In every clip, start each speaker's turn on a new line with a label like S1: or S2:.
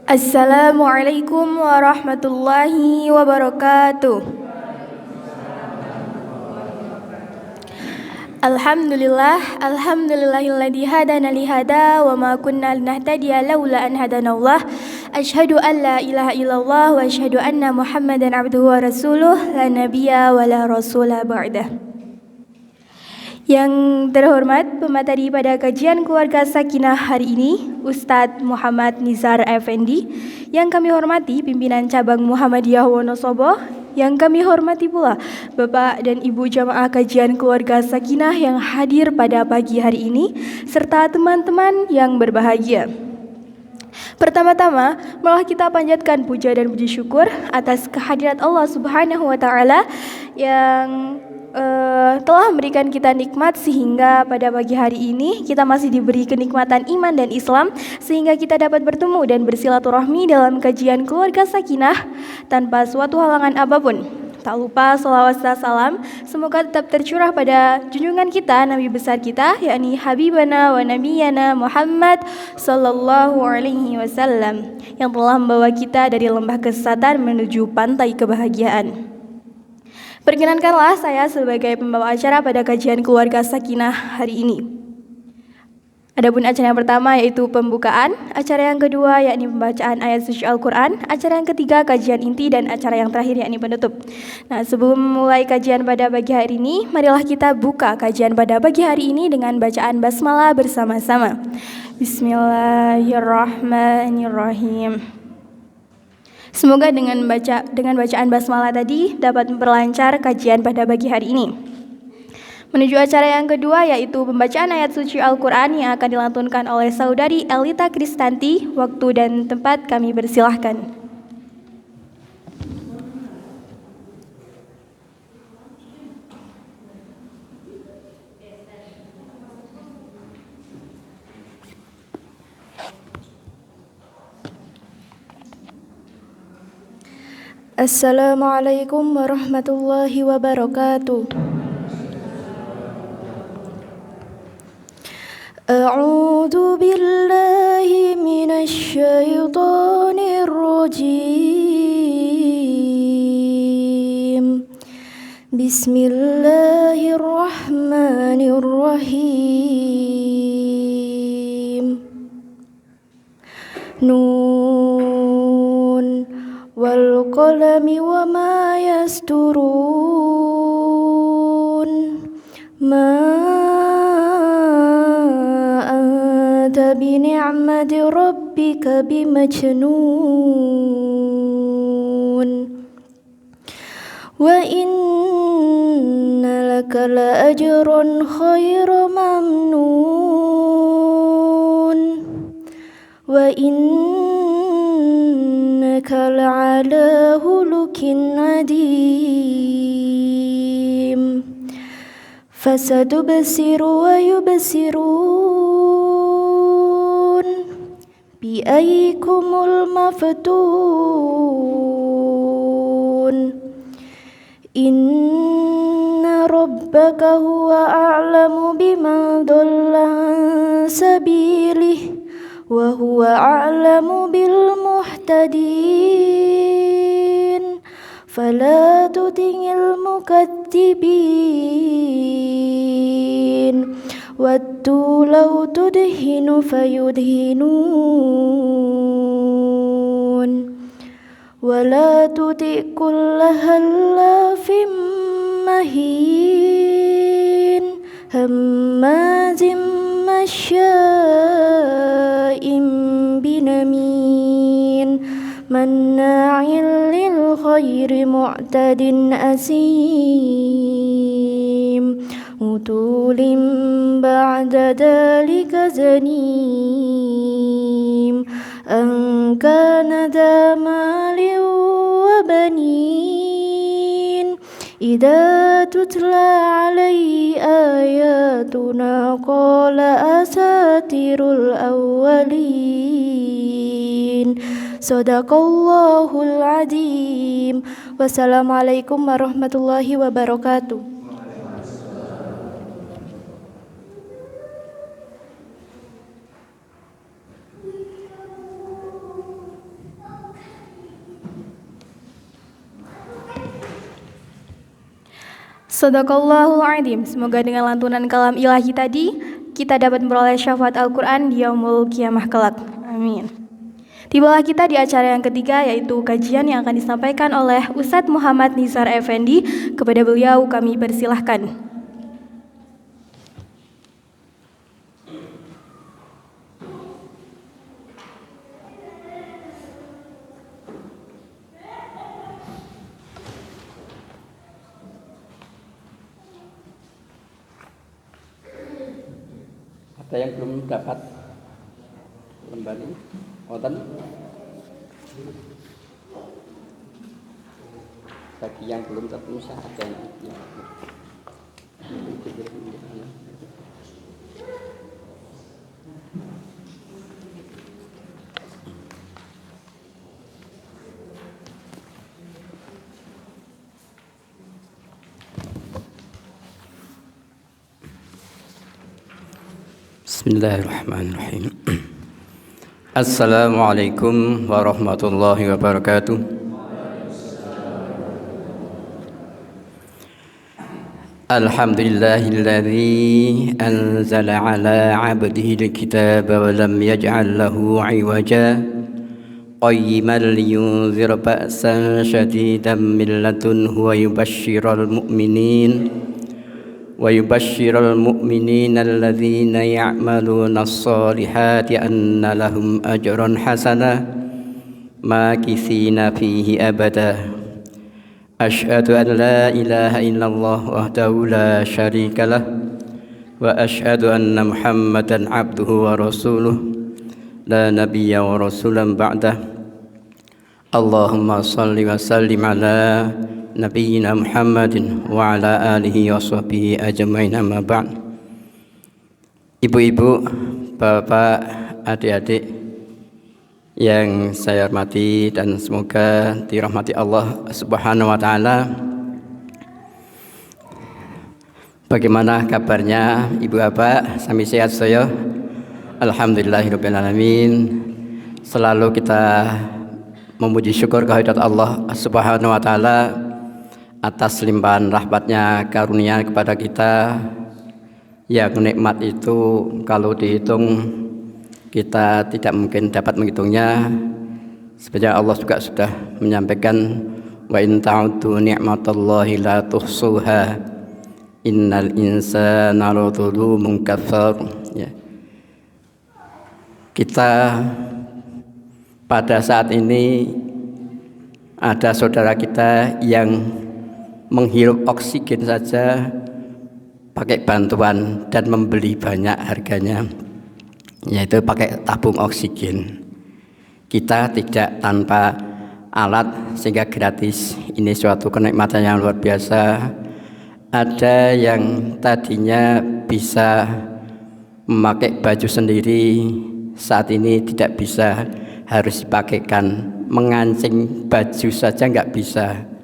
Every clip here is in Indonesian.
S1: Assalamualaikum warahmatullahi wabarakatuh. Alhamdulillahilladzi hadana li hada wa ma kunna linahtadiya laula an hadanallah. Asyhadu an la ilaha illallah wa asyhadu anna Muhammadan abduhu wa rasuluh la nabiyya wa la rasula ba'dah. Yang terhormat pemateri pada kajian keluarga Sakinah hari ini, Ustadz Muhammad Nizar Effendi. Yang kami hormati pimpinan cabang Muhammadiyah Wonosobo. Yang kami hormati pula Bapak dan Ibu jamaah kajian keluarga Sakinah yang hadir pada pagi hari ini, serta teman-teman yang berbahagia. Pertama-tama, malah kita panjatkan puja dan puji syukur atas kehadirat Allah Subhanahu wa Ta'ala yang telah memberikan kita nikmat sehingga pada pagi hari ini kita masih diberi kenikmatan iman dan Islam sehingga kita dapat bertemu dan bersilaturahmi dalam kajian keluarga Sakinah tanpa suatu halangan apapun. Tak lupa salawat dan salam semoga tetap tercurah pada junjungan kita, Nabi besar kita, yakni Habibana wa Nabiyana Muhammad sallallahu alaihi wasallam yang telah membawa kita dari lembah kesesatan menuju pantai kebahagiaan. Perkenankanlah saya sebagai pembawa acara pada kajian keluarga Sakinah hari ini. Adapun acara yang pertama yaitu pembukaan, acara yang kedua yakni pembacaan ayat suci Al-Quran, acara yang ketiga kajian inti, dan acara yang terakhir yakni penutup. Nah, sebelum mulai kajian pada pagi hari ini, marilah kita buka kajian pada pagi hari ini dengan bacaan basmalah bersama-sama. Bismillahirrahmanirrahim. Semoga dengan bacaan basmalah tadi dapat memperlancar kajian pada pagi hari ini. Menuju acara yang kedua yaitu pembacaan ayat suci Al-Quran yang akan dilantunkan oleh saudari Elita Kristanti. Waktu dan tempat kami persilahkan. Assalamualaikum warahmatullahi wabarakatuh. A'udzu billahi minasy syaithanir rajim. Bismillahirrahmanirrahim. Nun wal qalami wa ma yasturun. Ma anta bi ni'mati rabbika bimajnun. Wa inna laka la ajran khairu mamnun. Wa innaka la'ala hulukin adim. Fasadubsiru wa yubsirun bi ayyikumul maftun. Inna rabbaka huwa a'lamu biman dhalla an sabilihi wa huwa a'lamu bil muhtadin. Fala tuti'il mukadzibin. Waddu law tudhinu fayudhinun. Wala tuti' kulla hallafim mahin. Hammazim masya'im binamin. Manna'il lil khairi mu'tadin asim. Utulim ba'da dhalika zanim. An kana dha malin wa banin. Idza tutla alaihi ayatuna qala asatirul awwalin. Sadaqallahul azim. Wassalamualaikum warahmatullahi wabarakatuh. Sadaqallahul adzim. Semoga dengan lantunan kalam ilahi tadi kita dapat memperoleh syafaat Al-Quran di yaumul kiamah kelak. Amin. Tibalah kita di acara yang ketiga, yaitu kajian yang akan disampaikan oleh Ustadz Muhammad Nizar Effendi. Kepada beliau kami persilahkan.
S2: Ada yang belum dapat lembar ini? Wonten? Bagi yang belum tertulis ada yang Bismillahirrahmanirrahim. Assalamualaikum warahmatullahi wabarakatuh. Alhamdulillahilladzi anzala ala 'abdihi al-kitaba wa lam yaj'al lahu 'iwaja qayyiman liyunzira ba'san shadidan min ladunhu wa yubashshiral mu'minin ويبشر المؤمنين الذين يعملون الصالحات أن لهم أجرا حسنا ماكثين فيه أبدا أشهد أن لا إله إلا الله وحده لا شريك له وأشهد أن محمدا عبده ورسوله لا نبي ورسولا بعده اللهم صل وسلم على Nabiyyina Muhammadin wa ala alihi wa sahbihi ajma'in amma ba'd. Ibu-ibu, bapak, adik-adik yang saya hormati dan semoga dirahmati Allah Subhanahu wa taala. Bagaimana kabarnya ibu bapak? Sami sehat saya? Alhamdulillahirabbil alamin. Selalu kita memuji syukur kehadirat Allah Subhanahu wa taala atas limpahan rahmatnya, karunia kepada kita yang nikmat itu kalau dihitung kita tidak mungkin dapat menghitungnya. Sebenarnya Allah juga sudah menyampaikan wa in ta'uddu ni'matallahi la tuhsuha innal insana ladzalumun kafar. Ya. Kita pada saat ini ada saudara kita yang menghirup oksigen saja pakai bantuan dan membeli banyak harganya, yaitu pakai tabung oksigen. Kita tidak tanpa alat sehingga gratis. Ini suatu kenikmatan yang luar biasa. Ada yang tadinya bisa memakai baju sendiri, saat ini tidak bisa, harus dipakaikan. Mengancing baju saja nggak bisa,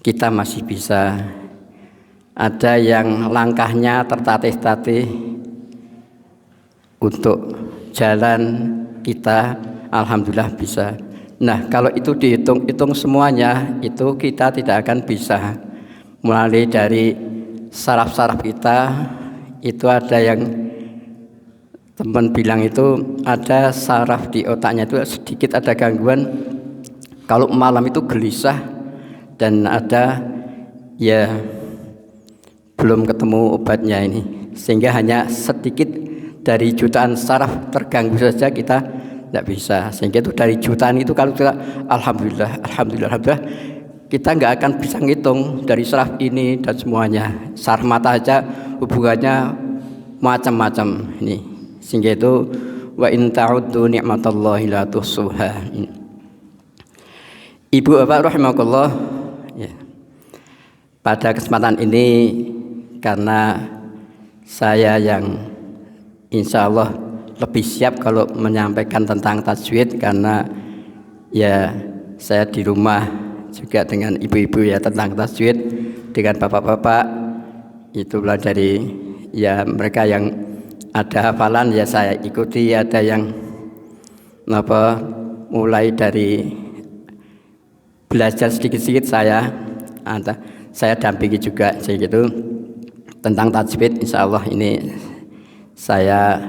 S2: kita masih bisa. Ada yang langkahnya tertatih-tatih untuk jalan, kita alhamdulillah bisa. Nah, kalau itu dihitung-hitung semuanya, itu kita tidak akan bisa. Mulai dari saraf-saraf kita, itu ada yang teman bilang itu ada saraf di otaknya itu sedikit ada gangguan. Kalau malam itu gelisah, dan ada ya belum ketemu obatnya ini, sehingga hanya sedikit dari jutaan saraf terganggu saja kita tidak bisa. Sehingga itu dari jutaan itu kalau kita alhamdulillah kita nggak akan bisa ngitung dari saraf ini dan semuanya. Saraf mata aja hubungannya macam-macam ini, sehingga itu wa in ta'uddu ni'matallahi la tuhsuha. Ibu bapak rahimakumullah, ya. Pada kesempatan ini karena saya yang insya Allah lebih siap kalau menyampaikan tentang tajwid, karena ya saya di rumah juga dengan ibu-ibu ya tentang tajwid, dengan bapak-bapak itu mulai dari ya mereka yang ada hafalan ya saya ikuti, ada yang mulai dari belajar sedikit-sedikit saya saya dampingi juga, jadi gitu tentang tajwid. Insya Allah ini saya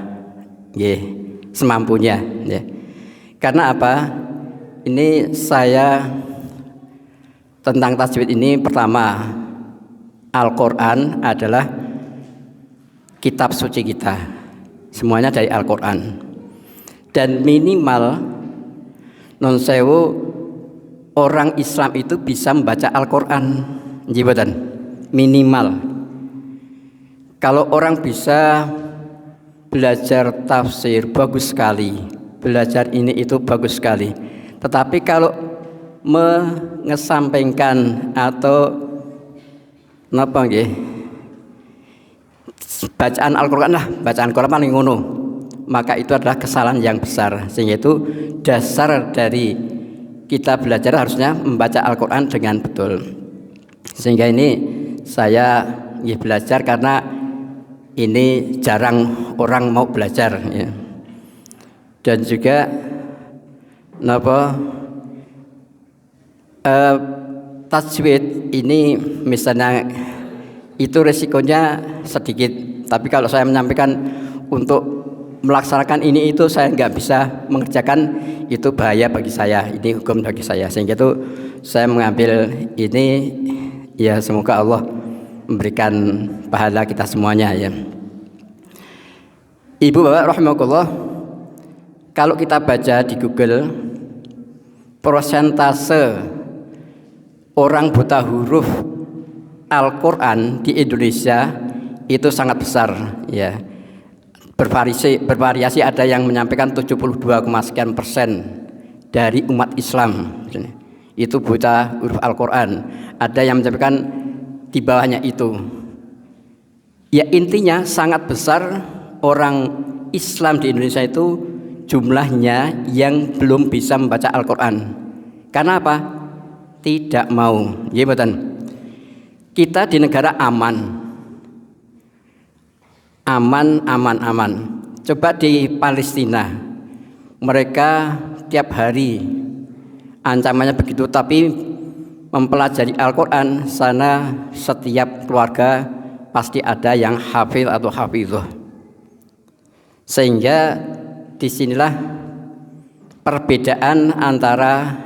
S2: semampunya ya. Karena apa? Ini saya tentang tajwid ini, pertama, Al-Quran adalah kitab suci kita, semuanya dari Al-Quran. Dan minimal non sewu orang Islam itu bisa membaca Al-Quran, jibatan minimal. Kalau orang bisa belajar tafsir bagus sekali, belajar ini itu bagus sekali. Tetapi kalau mengesampingkan atau napa nggih, bacaan Al-Quran lah, bacaan Al-Quran paling ngono, maka itu adalah kesalahan yang besar. Sehingga itu dasar dari kita belajar harusnya membaca Al-Quran dengan betul. Sehingga ini saya belajar karena ini jarang orang mau belajar ya. Dan juga tajwid ini misalnya itu resikonya sedikit, tapi kalau saya menyampaikan untuk melaksanakan ini itu saya nggak bisa mengerjakan, itu bahaya bagi saya, ini hukum bagi saya. Sehingga itu saya mengambil ini ya, semoga Allah memberikan pahala kita semuanya ya. Ibu bapak rahimakumullah, kalau kita baca di Google, persentase orang buta huruf Al-Quran di Indonesia itu sangat besar ya. Bervariasi, ada yang menyampaikan 72, sekian persen dari umat Islam itu buta huruf Al-Quran. Ada yang menyampaikan di bawahnya itu. Ya intinya sangat besar orang Islam di Indonesia itu jumlahnya yang belum bisa membaca Al-Quran. Karena apa? Tidak mau. Ya betul. Kita di negara aman. Coba di Palestina, mereka tiap hari ancamannya begitu, tapi mempelajari Al-Quran sana setiap keluarga pasti ada yang hafil atau hafizah. Sehingga disinilah perbedaan antara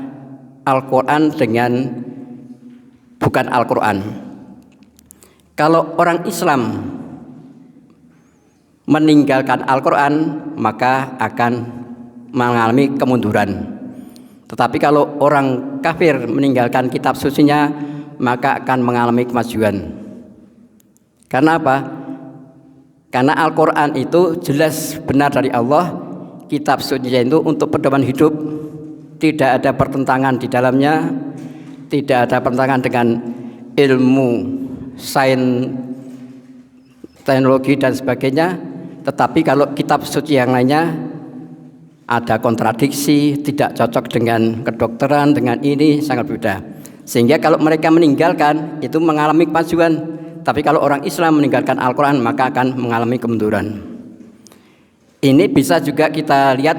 S2: Al-Quran dengan bukan Al-Quran. Kalau orang Islam meninggalkan Al-Quran maka akan mengalami kemunduran. Tetapi kalau orang kafir meninggalkan kitab sucinya maka akan mengalami kemajuan. Karena apa? Karena Al-Quran itu jelas benar dari Allah, kitab sucinya itu untuk pedoman hidup, tidak ada pertentangan di dalamnya, tidak ada pertentangan dengan ilmu, sains, teknologi dan sebagainya. Tetapi kalau kitab suci yang lainnya ada kontradiksi, tidak cocok dengan kedokteran, dengan ini sangat berbeda. Sehingga kalau mereka meninggalkan itu mengalami kemajuan. Tapi kalau orang Islam meninggalkan Al-Quran maka akan mengalami kemunduran. Ini bisa juga kita lihat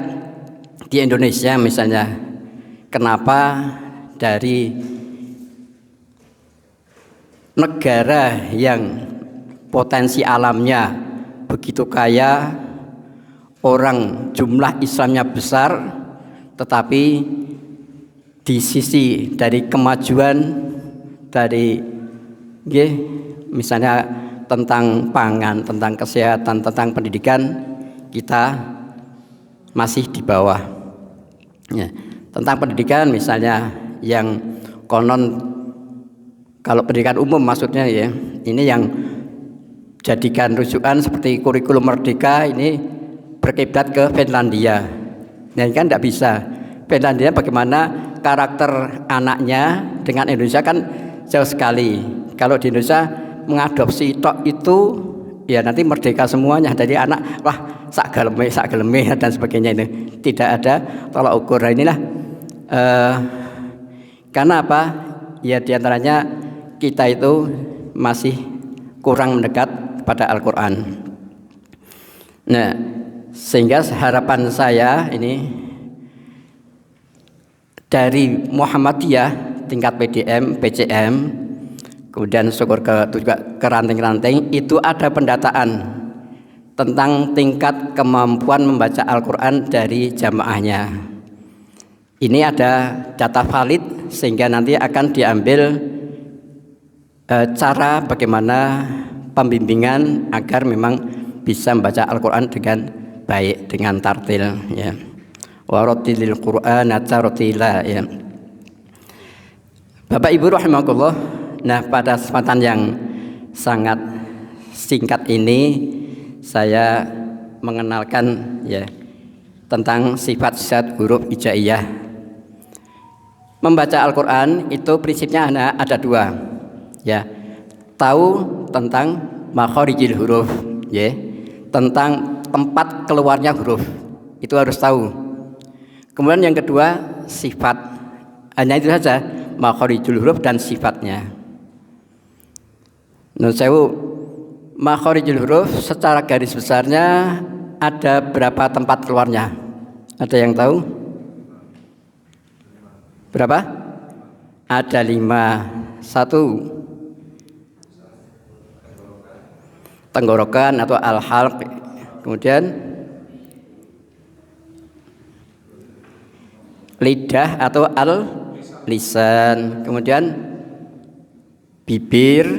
S2: di Indonesia misalnya. Kenapa dari negara yang potensi alamnya begitu kaya, orang jumlah Islamnya besar, tetapi di sisi dari kemajuan dari misalnya tentang pangan, tentang kesehatan, tentang pendidikan, kita masih di bawah ya. Tentang pendidikan misalnya yang konon, kalau pendidikan umum maksudnya ya, ini yang jadikan rujukan seperti kurikulum merdeka ini berkiblat ke Finlandia. Nah ini kan tidak bisa. Finlandia bagaimana karakter anaknya dengan Indonesia kan jauh sekali. Kalau di Indonesia mengadopsi tok itu ya nanti merdeka semuanya. Jadi anak wah sak geleme dan sebagainya ini. Tidak ada tolak ukur. Nah, inilah karena apa? Ya diantaranya kita itu masih kurang mendekat pada Al-Quran. Nah, sehingga harapan saya ini dari Muhammadiyah tingkat PDM, PCM, kemudian syukur juga ke ranting-ranting, itu ada pendataan tentang tingkat kemampuan membaca Al-Quran dari jamaahnya. Ini ada data valid sehingga nanti akan diambil cara bagaimana pembimbingan agar memang bisa membaca Al-Quran dengan baik, dengan tartil, ya. Warotilil Qur'ana tartila, ya. Bapak Ibu rahimakumullah, nah pada kesempatan yang sangat singkat ini saya mengenalkan ya tentang sifat-sifat huruf hijaiyah. Membaca Al-Quran itu prinsipnya ada dua, ya. Tahu tentang makharijil huruf, ya, tentang tempat keluarnya huruf, itu harus tahu. Kemudian yang kedua sifat, hanya itu saja, makharijul huruf dan sifatnya. Nun sewu, makharijul huruf secara garis besarnya ada berapa tempat keluarnya? Ada yang tahu? Berapa? Ada 5. 1 tenggorokan atau al-halq, kemudian lidah atau al-lisan, kemudian bibir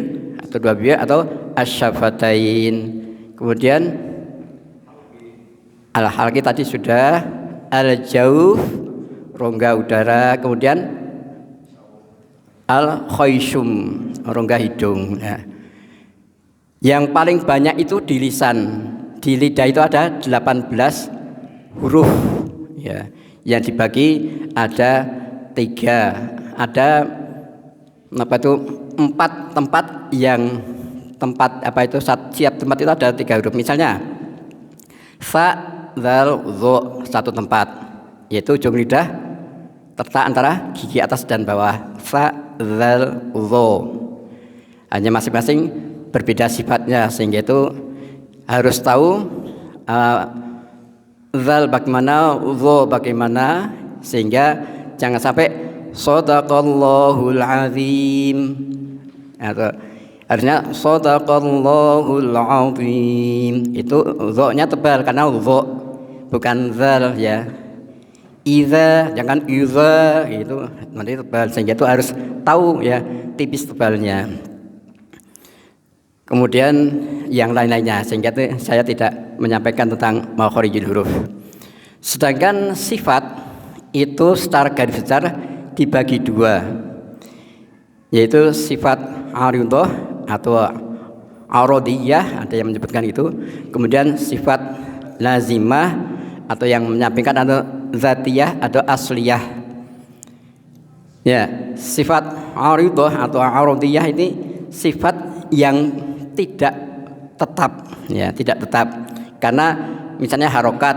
S2: atau 2 bibir atau asyafatain, kemudian al-halqi tadi sudah, al-jawf rongga udara, kemudian al-khayshum rongga hidung, ya. Yang paling banyak itu di lisan, di lidah itu ada 18 huruf, ya. Yang dibagi ada 3, ada 4 tempat, yang tempat setiap tempat itu ada 3 huruf. Misalnya fa, dzal, dha, 1 tempat, yaitu ujung lidah terletak antara gigi atas dan bawah, fa, dzal, dha. Hanya masing-masing berbeda sifatnya, sehingga itu harus tahu dzal bagaimana, dha bagaimana, sehingga jangan sampai shadaqallahul azim, atau harusnya shadaqallahul azim, itu dha-nya tebal karena dha bukan dzal, ya. Iza jangan iza, itu nanti tebal, sehingga itu harus tahu, ya, tipis tebalnya. Kemudian yang lain-lainnya, sehingga itu saya tidak menyampaikan tentang makharijul huruf. Sedangkan sifat itu secara garis besar dibagi 2, yaitu sifat aridah atau arodiyah, ada yang menyebutkan itu, kemudian sifat lazimah atau yang menyampaikan atau zatiyah atau asliyah. Ya, sifat aridah atau arodiyah ini sifat yang tidak tetap, ya, tidak tetap. Karena misalnya harokat,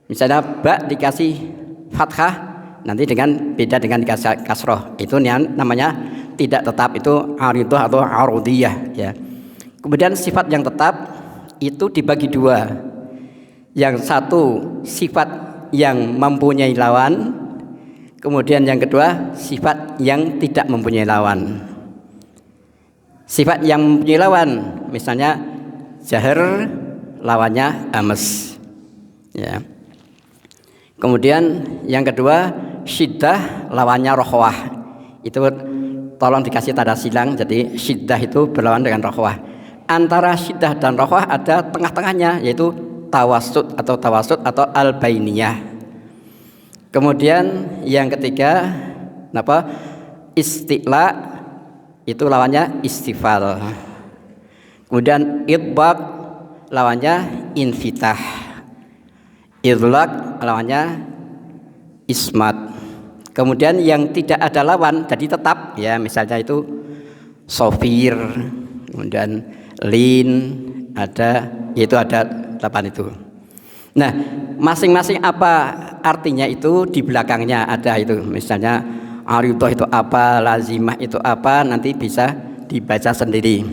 S2: misalnya ba dikasih fathah, nanti beda dengan dikasih kasroh, itu namanya tidak tetap, itu aridah atau arodiyah, ya. Kemudian sifat yang tetap itu dibagi 2. Yang satu sifat yang mempunyai lawan, kemudian yang kedua sifat yang tidak mempunyai lawan. Sifat yang mempunyai lawan, misalnya jahar lawannya ames, ya. Kemudian yang kedua syiddah lawannya rokhwah, itu tolong dikasih tanda silang, jadi syiddah itu berlawan dengan rokhwah. Antara syiddah dan rokhwah ada tengah-tengahnya, yaitu tawasud atau al-bainiyah. Kemudian yang ketiga isti'la, itu lawannya istifal. Kemudian idbaq lawannya infitah, idlaq lawannya ismat. Kemudian yang tidak ada lawan jadi tetap, ya, misalnya itu sofir, kemudian lin, yaitu ada 8 itu. Nah, masing-masing apa artinya itu di belakangnya ada itu, misalnya aridah itu apa, lazimah itu apa, nanti bisa dibaca sendiri.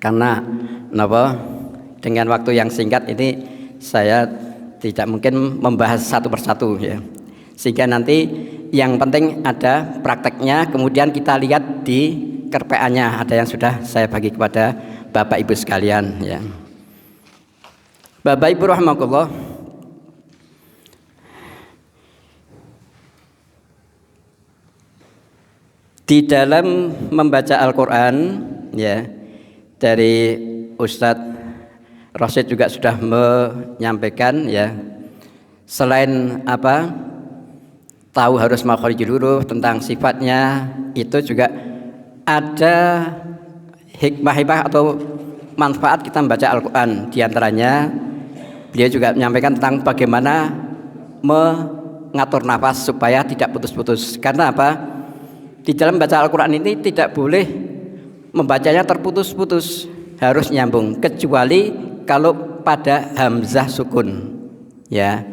S2: Karena dengan waktu yang singkat ini saya tidak mungkin membahas satu persatu, ya. Sehingga nanti yang penting ada prakteknya, kemudian kita lihat di kerpeannya ada yang sudah saya bagi kepada Bapak Ibu sekalian ya. Bapak Ibu rahimakumullah, di dalam membaca Al-Quran ya, dari Ustadz Rosyid juga sudah menyampaikan ya, selain tahu harus makharijul huruf, tentang sifatnya, itu juga ada hikmah atau manfaat kita membaca Al-Quran. Di antaranya beliau juga menyampaikan tentang bagaimana mengatur nafas supaya tidak putus-putus. Karena apa? Di dalam baca Al-Quran ini tidak boleh membacanya terputus-putus, harus nyambung, kecuali kalau pada hamzah sukun ya.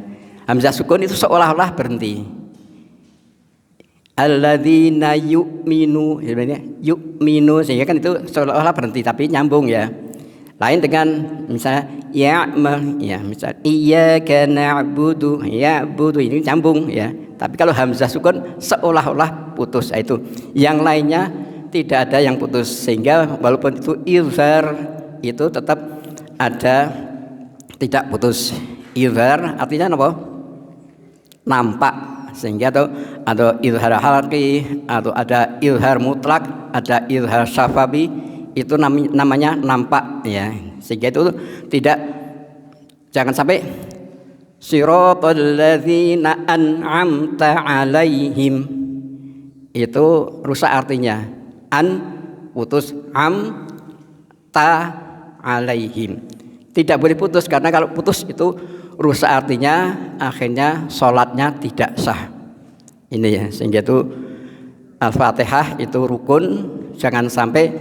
S2: Hamzah sukun itu seolah-olah berhenti. Alladzina yu'minu, sebenarnya yu'minu, sehingga kan itu seolah-olah berhenti tapi nyambung ya. Lain dengan misalnya ya misal iyyaka na'budu, ya'budu, ini nyambung ya. Tapi kalau hamzah sukun seolah-olah putus, itu. Yang lainnya tidak ada yang putus, sehingga walaupun itu izhar itu tetap ada, tidak putus. Izhar artinya apa? Nampak, sehingga ada izhar halqi, atau ada izhar mutlak, ada izhar syafabi, itu namanya nampak ya. Sehingga itu tidak, jangan sampai siratal ladzina an'amta alaihim, itu rusak artinya. An putus, am ta alaihim, tidak boleh putus, karena kalau putus itu rusak artinya, akhirnya sholatnya tidak sah. Ini ya, sehingga itu Al-Fatihah itu rukun, jangan sampai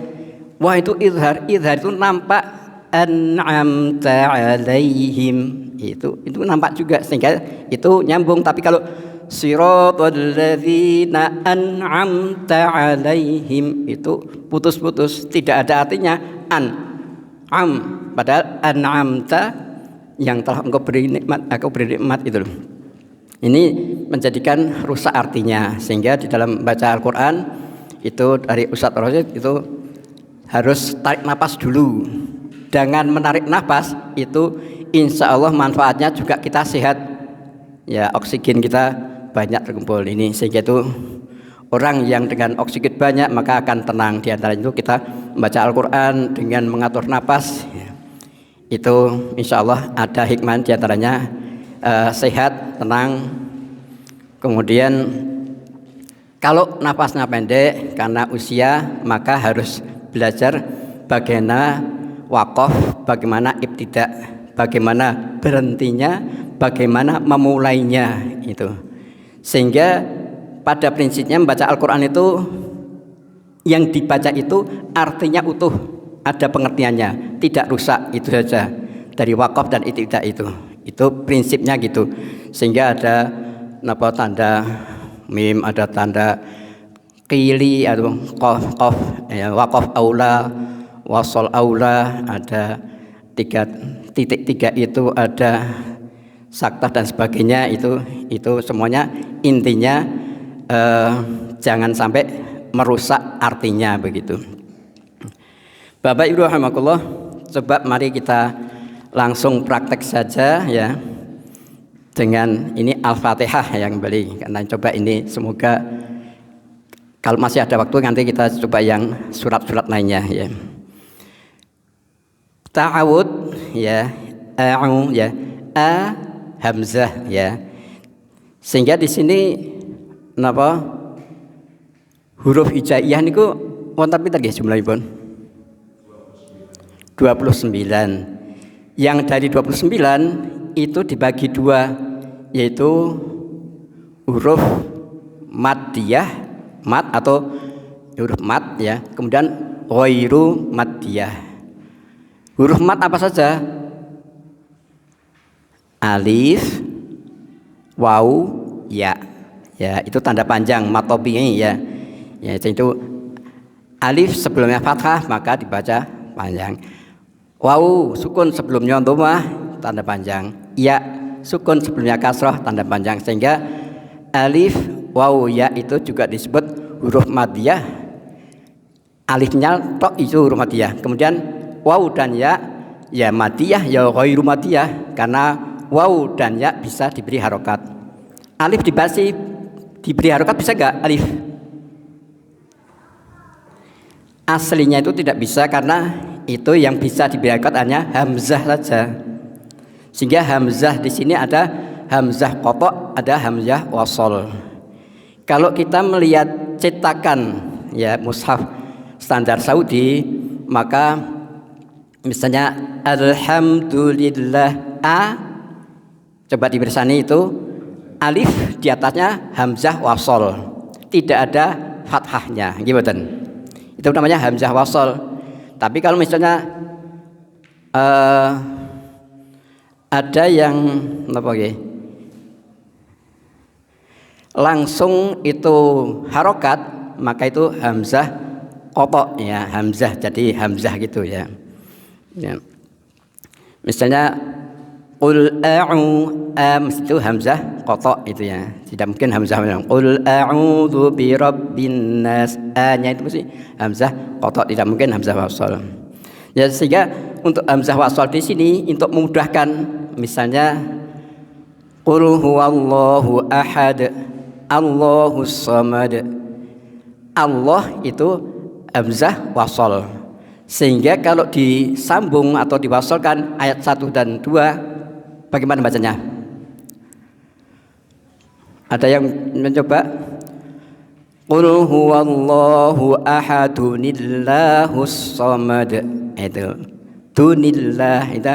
S2: wah itu izhar itu nampak, an'amta alaihim, itu nampak juga, sehingga itu nyambung. Tapi kalau siratal ladzina an'amta alaihim, itu putus-putus, tidak ada artinya. Padahal an'amta, yang telah engkau beri nikmat, aku beri nikmat, itu loh. Ini menjadikan rusak artinya, sehingga di dalam baca Al-Quran itu dari Ustadz Rosyid itu harus tarik nafas dulu. Dengan menarik nafas itu insya Allah manfaatnya juga kita sehat ya, oksigen kita banyak terkumpul ini, sehingga itu orang yang dengan oksigen banyak maka akan tenang. Di antara itu kita membaca Al-Quran dengan mengatur nafas ya. Itu insya Allah ada hikmah, di antaranya sehat, tenang. Kemudian kalau nafasnya pendek karena usia, maka harus belajar bagaimana waqaf, bagaimana ibtidak, bagaimana berhentinya, bagaimana memulainya itu. Sehingga pada prinsipnya membaca Al-Quran itu yang dibaca itu artinya utuh, ada pengertiannya, tidak rusak, itu saja. Dari waqaf dan ibtidak itu prinsipnya gitu. Sehingga ada tanda mim, ada tanda qili atau qaf ya, waqaf aula, wasol aula, ada 3.3 itu ada saktah dan sebagainya, itu semuanya intinya jangan sampai merusak artinya begitu. Bapak Ibu rahimakumullah, coba mari kita langsung praktek saja ya dengan ini Al-Fatihah yang kembali. Karena coba ini semoga kalau masih ada waktu nanti kita coba yang surat-surat lainnya ya. Ta'awud ya, a'u ya, a hamzah ya. Sehingga di sini huruf hijaiyah niku wonten pinten nggih jumlahipun? 29. Yang dari 29 itu dibagi dua, yaitu huruf maddiyah, mad atau huruf mad ya, kemudian ghairu maddiyah. Huruf mad apa saja? Alif, waw, ya. Ya, itu tanda panjang mad tabi'i ya. Ya, itu alif sebelumnya fathah maka dibaca panjang. Waw sukun sebelumnya dhammah tanda panjang. Ya sukun sebelumnya kasrah tanda panjang, sehingga alif waw ya itu juga disebut huruf maddiyah. alifnya tok itu huruf madiyah. Kemudian waw dan ya madiyah ya ghairu madiyah, karena waw dan ya bisa diberi harokat. Alif diberi harokat bisa enggak alif? Aslinya itu tidak bisa, karena itu yang bisa diberi harokat hanya hamzah saja. Sehingga hamzah di sini ada hamzah qata', ada hamzah wasol. Kalau kita melihat cetakan ya mushaf standar Saudi, maka misalnya alhamdulillah coba dibersani itu alif di atasnya hamzah wasol, tidak ada fathahnya, gimana? Itu namanya hamzah wasol. Tapi kalau misalnya ada yang apa ya, langsung itu harokat, maka itu hamzah qata' ya, hamzah jadi hamzah gitu ya. Misalnya qul itu hamzah qata' itu ya, tidak mungkin hamzah qul a'udzu birabbin nas, nya itu mesti hamzah qata', tidak mungkin hamzah wasal. Ya, sehingga untuk hamzah wasal di sini untuk memudahkan, misalnya qul huwallahu ahad Allahus samad, Allah itu hamzah wasal, sehingga kalau disambung atau diwasalkan ayat 1 dan 2 bagaimana bacanya? Ada yang mencoba? Qul huwallahu ahadunillahus samad, itu dunillah, itu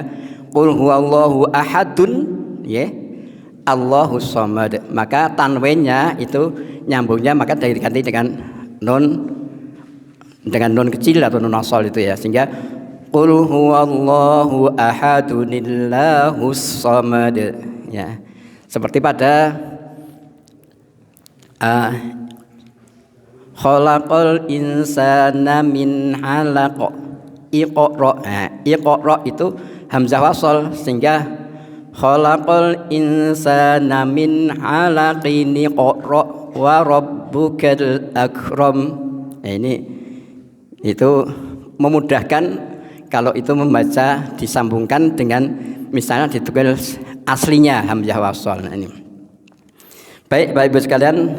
S2: qul huwallahu ahadun ya, Allahus samad, maka tanwinnya itu nyambungnya maka diganti dengan nun kecil atau nun asal itu ya, sehingga qul huwallahu ahadunillahus samad ya. Seperti pada khalaqal insana min 'alaq, iqra itu hamzah wasal, sehingga khalaqal insana min 'alaqin iqra wa rabbukal akram. Ini itu memudahkan kalau itu membaca disambungkan dengan misalnya ditulis aslinya hamzah wasal. Nah, ini. Baik Bapak Ibu sekalian,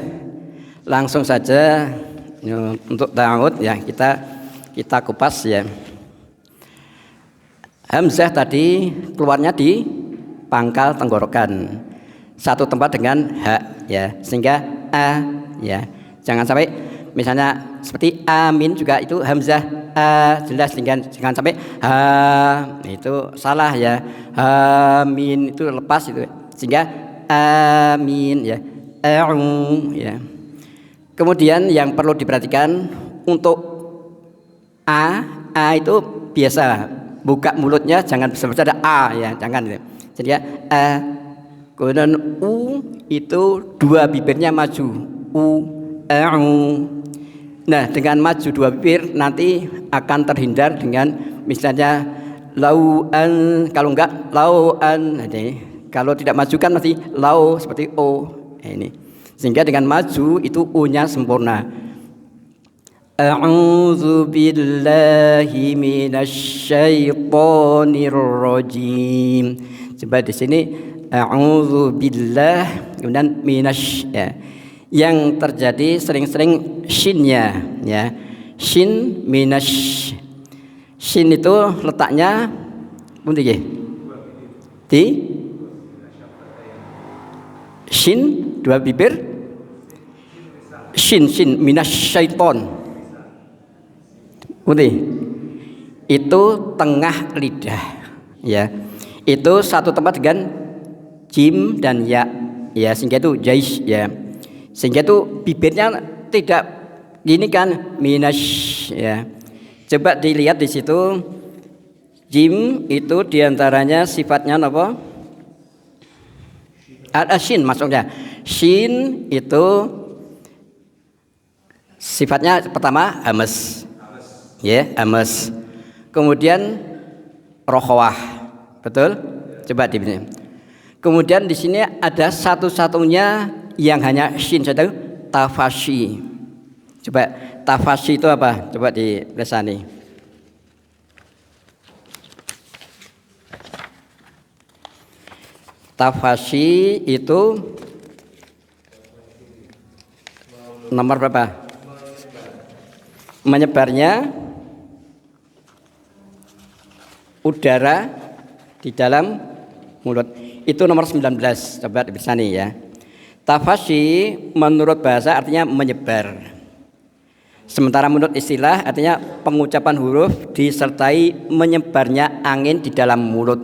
S2: langsung saja untuk ta'awud ya, kita kupas ya. Hamzah tadi keluarnya di pangkal tenggorokan, satu tempat dengan ha ya, sehingga a ya. Jangan sampai misalnya seperti amin juga itu hamzah jelas, jangan sampai ha itu salah ya, amin itu lepas itu, sehingga amin ya, ya. Kemudian yang perlu diperhatikan untuk a itu biasa buka mulutnya, jangan seperti ada a ya, jangan gitu. Jadi ya kemudian u itu dua bibirnya maju, nah dengan maju dua bibir nanti akan terhindar dengan misalnya lauan, kalau enggak lauan, kalau tidak maju kan masih lau seperti o ini, sehingga dengan maju itu u-nya sempurna. A'udzu billahi minasyaitonir rajim. Coba di sini a'udzu billah kemudian minasy ya. Yang terjadi sering-sering shinnya ya, shin minasy. Shin itu letaknya pundi nggih? Di shin dua bibir, shin minasyaiton. Pundi? Itu tengah lidah ya. Itu satu tempat dengan jim dan ya ya, sehingga itu jais ya, sehingga itu bibirnya tidak gini kan, minasy ya. Coba dilihat di situ, jim itu diantaranya sifatnya apa? Ada shin maksudnya, shin itu sifatnya pertama hamas ya, hamas, kemudian rokhawah, betul? Coba di sini. Kemudian di sini ada satu-satunya yang hanya shin saja, tafashi. Coba Tafasyi itu apa? Coba dilesani. Tafasyi itu nomor berapa? Menyebarnya udara di dalam mulut. Itu nomor 19. Coba dilesani ya. Tafasyi menurut bahasa artinya menyebar. Sementara menurut istilah artinya pengucapan huruf disertai menyebarnya angin di dalam mulut.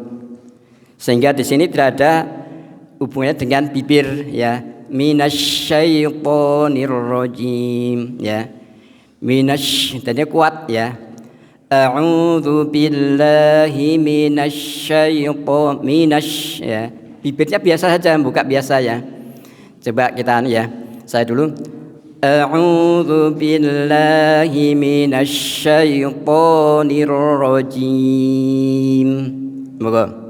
S2: Sehingga di sini tidak ada hubungannya dengan bibir ya. Minasyaitonir rajim ya. Tadinya kuat ya. A'udzu billahi ya. Bibirnya biasa saja, buka biasa ya. Coba kita ya. Saya dulu. A'udzu billahi minasyaitonir rajim. Moga.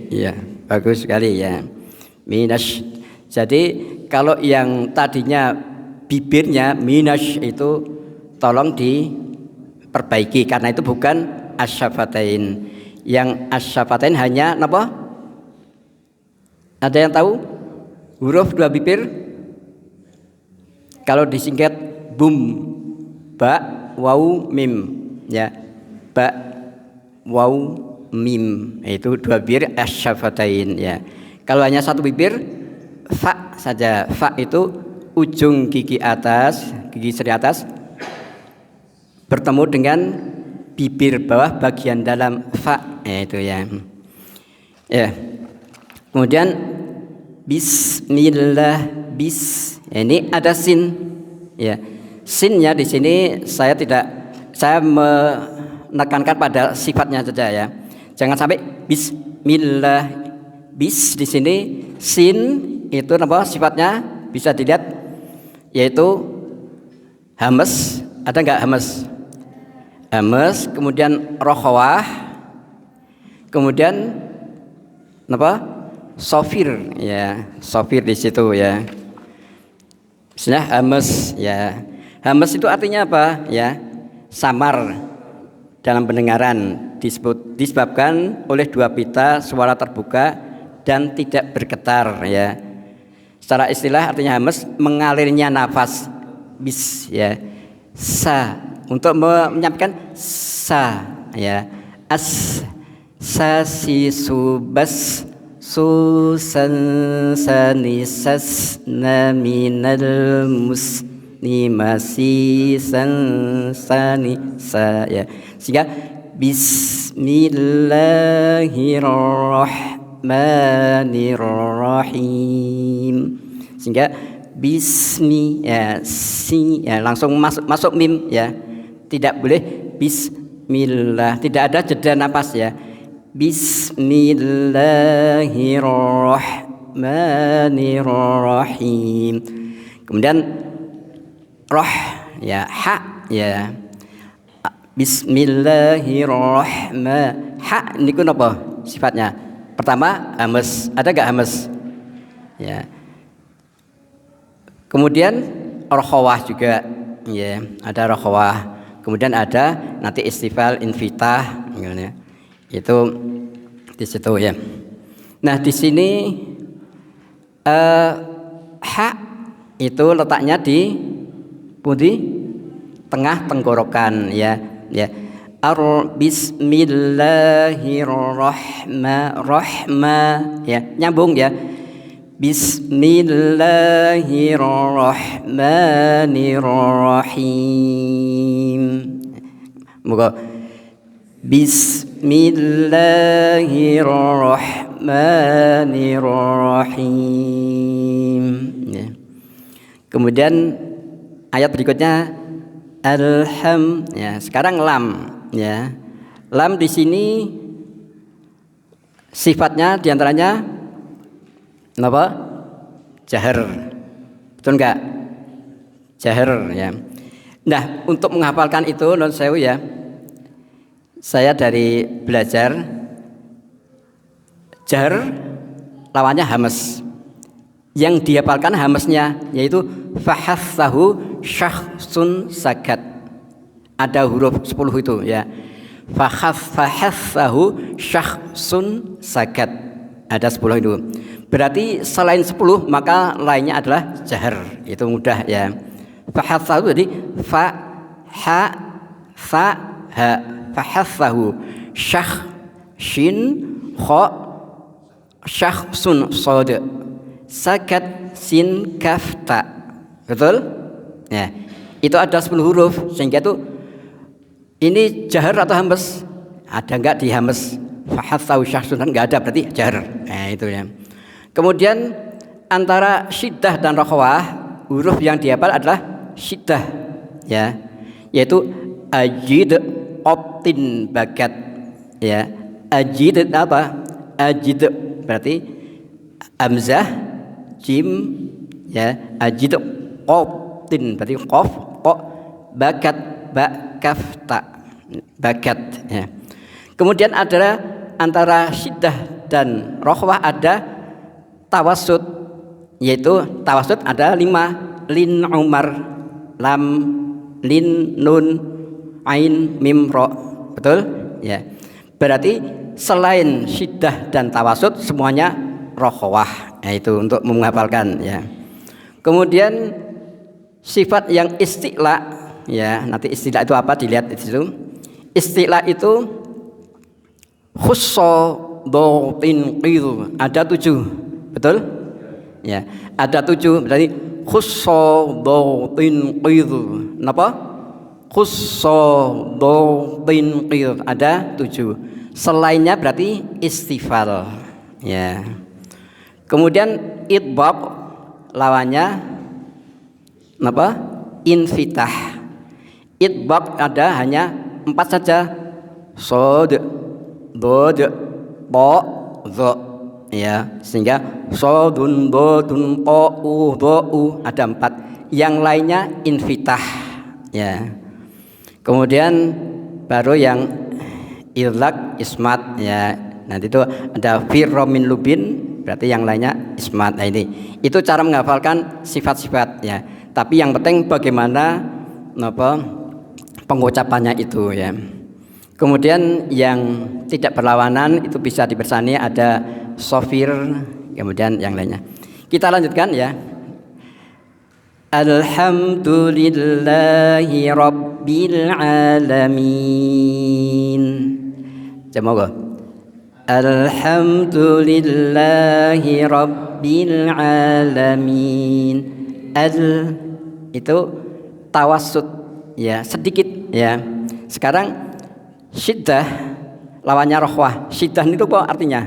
S2: Ya, bagus sekali ya. Jadi kalau yang tadinya bibirnya minasy itu tolong diperbaiki karena itu bukan asyafatain. Yang asyafatain hanya apa? Ada yang tahu? Huruf dua bibir. Kalau disingkat bum, ba, waw, mim ya. Ba, waw, mim itu dua bibir asyafatain ya. Kalau hanya satu bibir fa saja. Fa itu ujung gigi atas, gigi seri atas bertemu dengan bibir bawah bagian dalam fa itu ya. Ya. Kemudian bismillah ini ada sin ya. Sinnya di sini saya menekankan pada sifatnya saja ya. Jangan sampai bismillah. Bis di sini sin itu apa sifatnya bisa dilihat yaitu hamas. Ada enggak hamas? Hamas, kemudian rokhawah, kemudian apa? Sofir ya, sofir di situ ya. Misalnya hamas ya. Hamas itu artinya apa ya? Samar dalam pendengaran disebabkan oleh dua pita suara terbuka dan tidak bergetar ya. Secara istilah artinya hamas mengalirnya nafas bis ya. Sa untuk menyampaikan sa ya. As sa si subas susan sanisas naminal muslimasi sansani sa ya. Sehingga bismillahirrahmanirrahim. Sehingga bismi ya si ya langsung masuk mim ya. Tidak boleh bismillah, tidak ada jeda napas ya. Bismillahirrahmanirrahim. Kemudian roh ya, ha ya. Bismillahirrahmanirrahim. Ha niku napa sifatnya? Pertama hamas. Ada enggak hamas? Ya. Kemudian rokhawah juga ya, ada rokhawah. Kemudian ada nanti istifal infitah ya. Itu di situ ya. Nah, di sini ha itu letaknya di tengah tenggorokan ya. Ya. Bismillahirrahmanirrahim ya, nyambung ya. Bismillahirrahmanirrahim. Moga Bismillahirrahmanirrahim ya. Kemudian ayat berikutnya ya. Sekarang lam ya. Lam di sini sifatnya diantaranya apa? Jahar. Betul enggak? Jahar ya. Nah, untuk menghafalkan itu non sewu ya. Saya dari belajar jahar lawannya hamas. Yang dihafalkan hamasnya yaitu fahassahu syakhsun sakat. Ada huruf 10 itu ya. Fahassahu syakhsun sakat. Ada 10 itu. Berarti selain 10 maka lainnya adalah jahar. Itu mudah ya. Fahassahu jadi fa ha sa ha. Fahassahu syakh shin kha syakhsun sad sakat sin kaf ta. Betul? Ya. Itu ada 10 huruf sehingga itu ini jahar atau hamas? Ada enggak di hamas? Fahassahu syakhsun enggak ada berarti jahar. Nah, itu ya. Kemudian antara syiddah dan rokhawah huruf yang dihafal adalah syiddah ya, yaitu ajid optin bakat ya. Ajid apa? Ajid berarti hamzah jim ya. Ajid optin berarti qaf qa bakat ba kaf ta bakat ya. Kemudian ada antara syiddah dan rokhawah ada tawassut, yaitu tawassut ada 5, lin umar, lam, lin, nun, ain, mim, ro. Betul? Ya. Berarti selain syiddah dan tawassut semuanya rokhawah. Itu untuk menghafalkan ya. Kemudian sifat yang isti'la ya, nanti isti'la itu apa dilihat di situ. Isti'la itu khusso dotin qil ada 7. Betul? Ya, ada 7 berarti khusso-dotin qidh. Napa? Khusso-dotin qidh ada 7. Selainnya berarti istifal. Ya. Kemudian idbaq lawannya napa? Infitah. Idbaq ada hanya 4 saja. Shad, dad, ta, dha. Ya, sehingga sodun dodun qau dhau ada 4. Yang lainnya infitah ya. Kemudian baru yang ilak ismat ya. Nanti itu ada firra min lubin berarti yang lainnya ismat. Nah ini itu cara menghafalkan sifat-sifat ya. Tapi yang penting bagaimana pengucapannya itu ya. Kemudian yang tidak berlawanan itu bisa dibersani ada sofir, kemudian yang lainnya. Kita lanjutkan ya. Alhamdulillahi rabbil alamin. Semoga. Alhamdulillahi rabbil alamin. Itu tawassut ya, sedikit ya. Sekarang syiddah lawannya rokhwah. Syiddah itu apa artinya?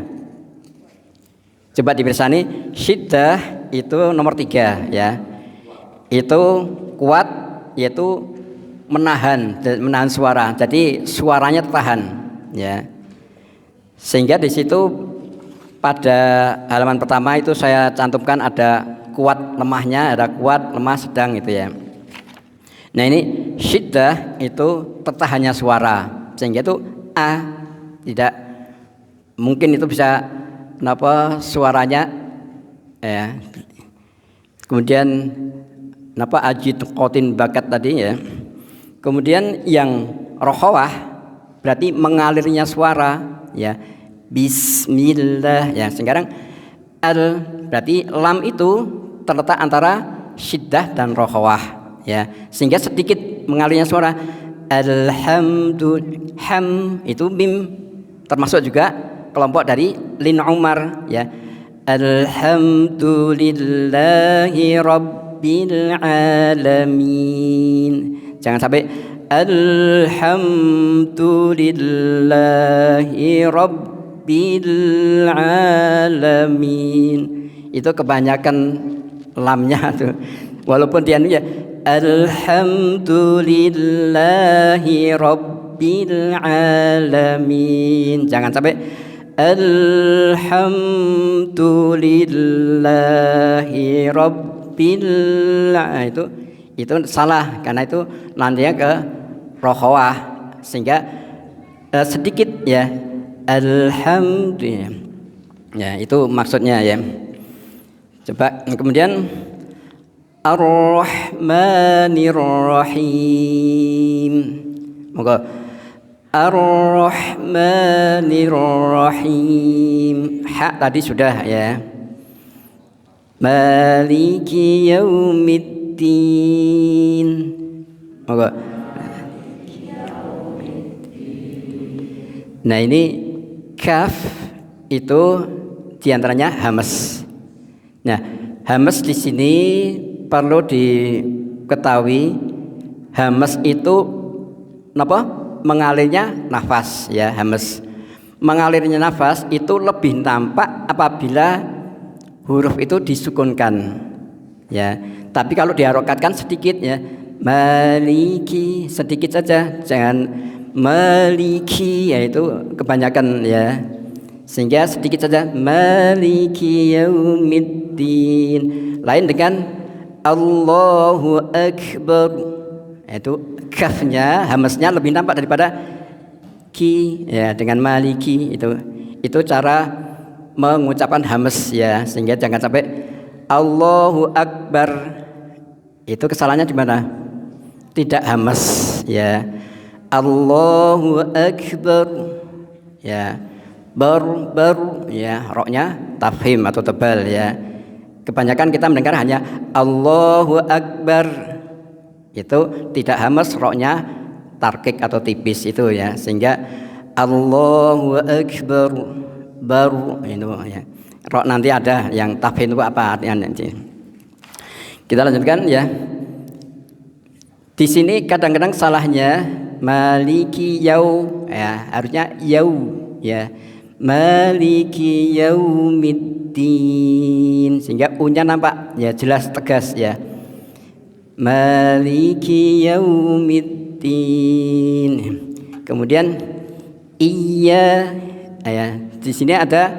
S2: Coba dibersani. Syiddah itu nomor 3 ya. Itu kuat, yaitu menahan suara. Jadi suaranya tertahan ya. Sehingga di situ pada halaman pertama itu saya cantumkan ada kuat lemahnya, ada kuat lemah sedang itu ya. Nah ini syiddah itu tertahannya suara, sehingga itu a tidak mungkin itu bisa kenapa suaranya ya. Kemudian kenapa ajid qotin bakat tadi ya. Kemudian yang rokhawah berarti mengalirnya suara ya. Bismillah ya. Sekarang al berarti lam itu terletak antara syiddah dan rokhawah ya. Sehingga sedikit mengalirnya suara. Alhamdulillah, ham itu mim termasuk juga kelompok dari lin umar ya. Alhamdulillahi rabbil alamin. Jangan sampai alhamdulillahi rabbil alamin. Itu kebanyakan lamnya tuh. Walaupun dia ya alhamdulillahi rabbil alamin. Jangan sampai alhamdulillahi rabbil itu salah, karena itu nantinya ke rokhawah, sehingga sedikit ya alhamdulillah. Ya, itu maksudnya ya. Coba kemudian Ar-Rahmanir Rahim. Moga Ar-Rahmanir Rahim. Ha tadi sudah ya. Maliki Yaumiddin. Moga. Nah ini kaf itu diantaranya hamas. Nah hamas di sini perlu diketahui, hamas itu apa? Mengalirnya nafas ya. Hamas mengalirnya nafas itu lebih tampak apabila huruf itu disukunkan ya. Tapi kalau diharokatkan sedikit ya, maliki sedikit saja, jangan maliki, yaitu kebanyakan ya, sehingga sedikit saja maliki yaumiddin. Lain dengan Allahu Akbar, yaitu kafnya hamasnya lebih nampak daripada ki ya. Dengan maliki itu cara mengucapkan hamas ya, sehingga jangan sampai Allahu Akbar itu kesalahannya di mana? Tidak hamas ya. Allahu Akbar ya, bar ya, roknya tafhim atau tebal ya. Kebanyakan kita mendengar hanya Allahu Akbar, itu tidak hamas, roknya tarkik atau tipis itu ya, sehingga Allahu Akbar baru itu ya. Rok nanti ada yang tafhim itu apa artinya nanti. Kita lanjutkan ya. Di sini kadang-kadang salahnya maliki yau ya, harusnya yau ya, maliki yaumiddin, sehingga unya nampak ya, jelas tegas ya, maliki yaumiddin. Kemudian iya ya, di sini ada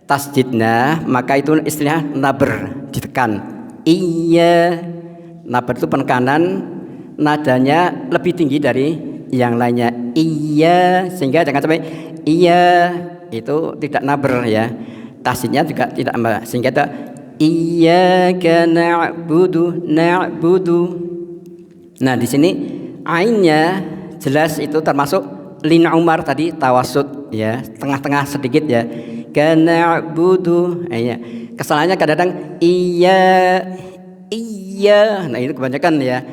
S2: tasdidna, maka itu istilah nabr, ditekan. Iya, nabr itu penekanan, nadanya lebih tinggi dari yang lainnya. Iya, sehingga jangan sampai iya itu tidak nabr ya. Tasdidnya juga tidak, sehingga ada iyyaka na'budu. Nah, di sini ainnya jelas itu termasuk lin umar tadi, tawasud ya, tengah-tengah sedikit ya. Kana'budu ya. Kesalahannya kadang-kadang iya. Nah, itu kebanyakan ya.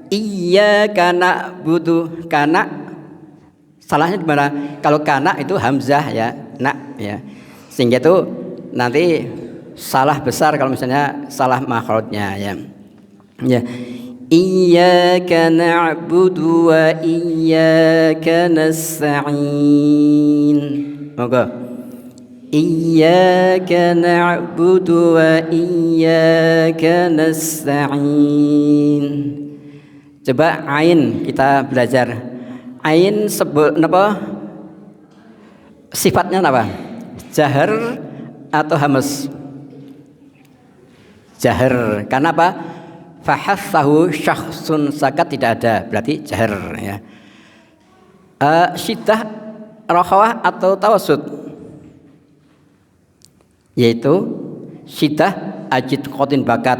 S2: Iya kana butuh, kana salahnya di mana? Kalau kana itu hamzah ya, nak ya, sehingga itu nanti salah besar kalau misalnya salah makhrajnya ya. Ya, iyyaka na'budu wa iyyaka nasta'in. Moga iyyaka na'budu wa iyyaka nasta'in. Coba ain kita belajar. Ain sebut apa? Sifatnya apa? Jahar atau hamas? Jahar. Karena apa? Fahassahu syakhsun sakat, tidak ada, berarti jahar ya. Syiddah, rakhawah atau tawasud? Yaitu syiddah ajid qatin bakat,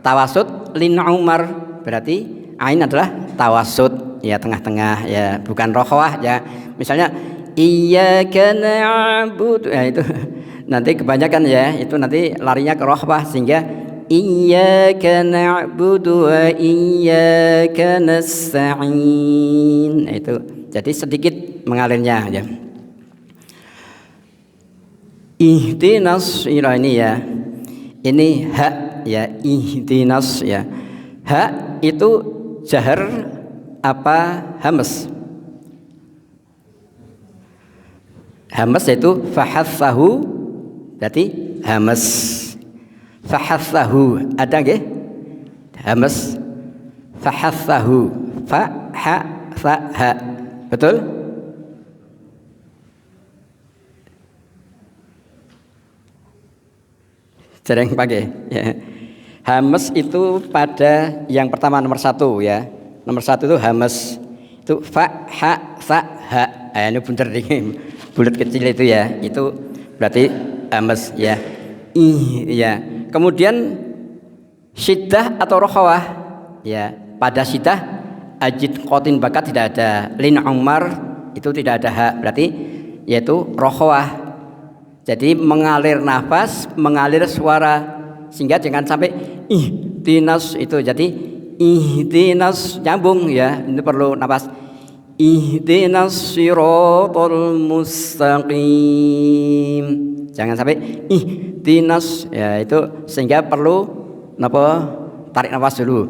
S2: tawasud lin umar, berarti ain adalah tawasud ya, tengah-tengah ya, bukan rokhawah ya. Misalnya iyyaka na'budu ya, itu nanti kebanyakan ya, itu nanti larinya ke rokhawah, sehingga iyyaka na'budu wa iyyaka nasta'in. Itu jadi sedikit mengalirnya ya. Ihdinas ini ya. Ini ha ya, ihdinas ya. Ha itu jahar apa hamas? Hamas yaitu fahassahu, berarti hamas. Fahassahu ada nggih? Hamas fahassahu, fa ha fa ha. Betul? Jarang pakai ya. Hamas itu pada yang pertama nomor 1 ya. Nomor 1 itu hamas. Itu fa ha sa ha. Ini bener nih. Bulat kecil itu ya. Itu berarti hamas ya. Ya. Kemudian syiddah atau rokhawah ya, pada syiddah ajid qatin bakat tidak ada, lin umar itu tidak ada hak, berarti yaitu rokhawah. Jadi mengalir nafas, mengalir suara, sehingga jangan sampai ihdinas itu jadi ihdinas nyambung ya, ini perlu nafas. Ihdinas siratal mustaqim. Jangan sampai ihdinas ya, itu sehingga perlu tarik nafas dulu.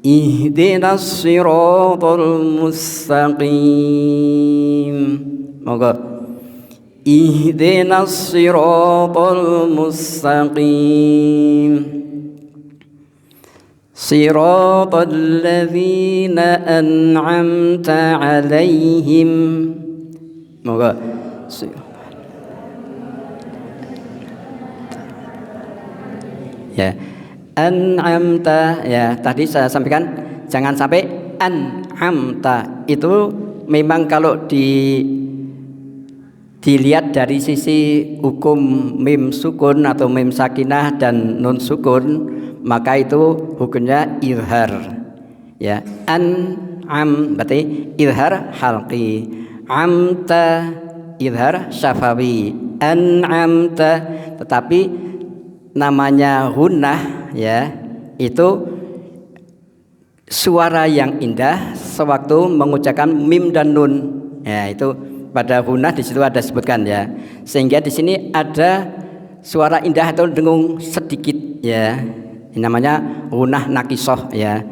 S2: Ihdinas siratal mustaqim. Monggo. Ihdinas siratal mustaqim. Siratal ladzina an'amta 'alaihim. Monggo. Ya. An'amta ya, tadi saya sampaikan jangan sampai an'amta. Itu memang kalau dilihat dari sisi hukum mim sukun atau mim sakinah dan nun sukun, maka itu hukumnya izhar ya. An'am berarti izhar halqi, amta izhar syafawi. An'amta, tetapi namanya gunnah ya, itu suara yang indah sewaktu mengucapkan mim dan nun ya, itu pada gunnah di situ ada sebutkan ya, sehingga di sini ada suara indah atau dengung sedikit ya, ini namanya gunnah nakisah ya.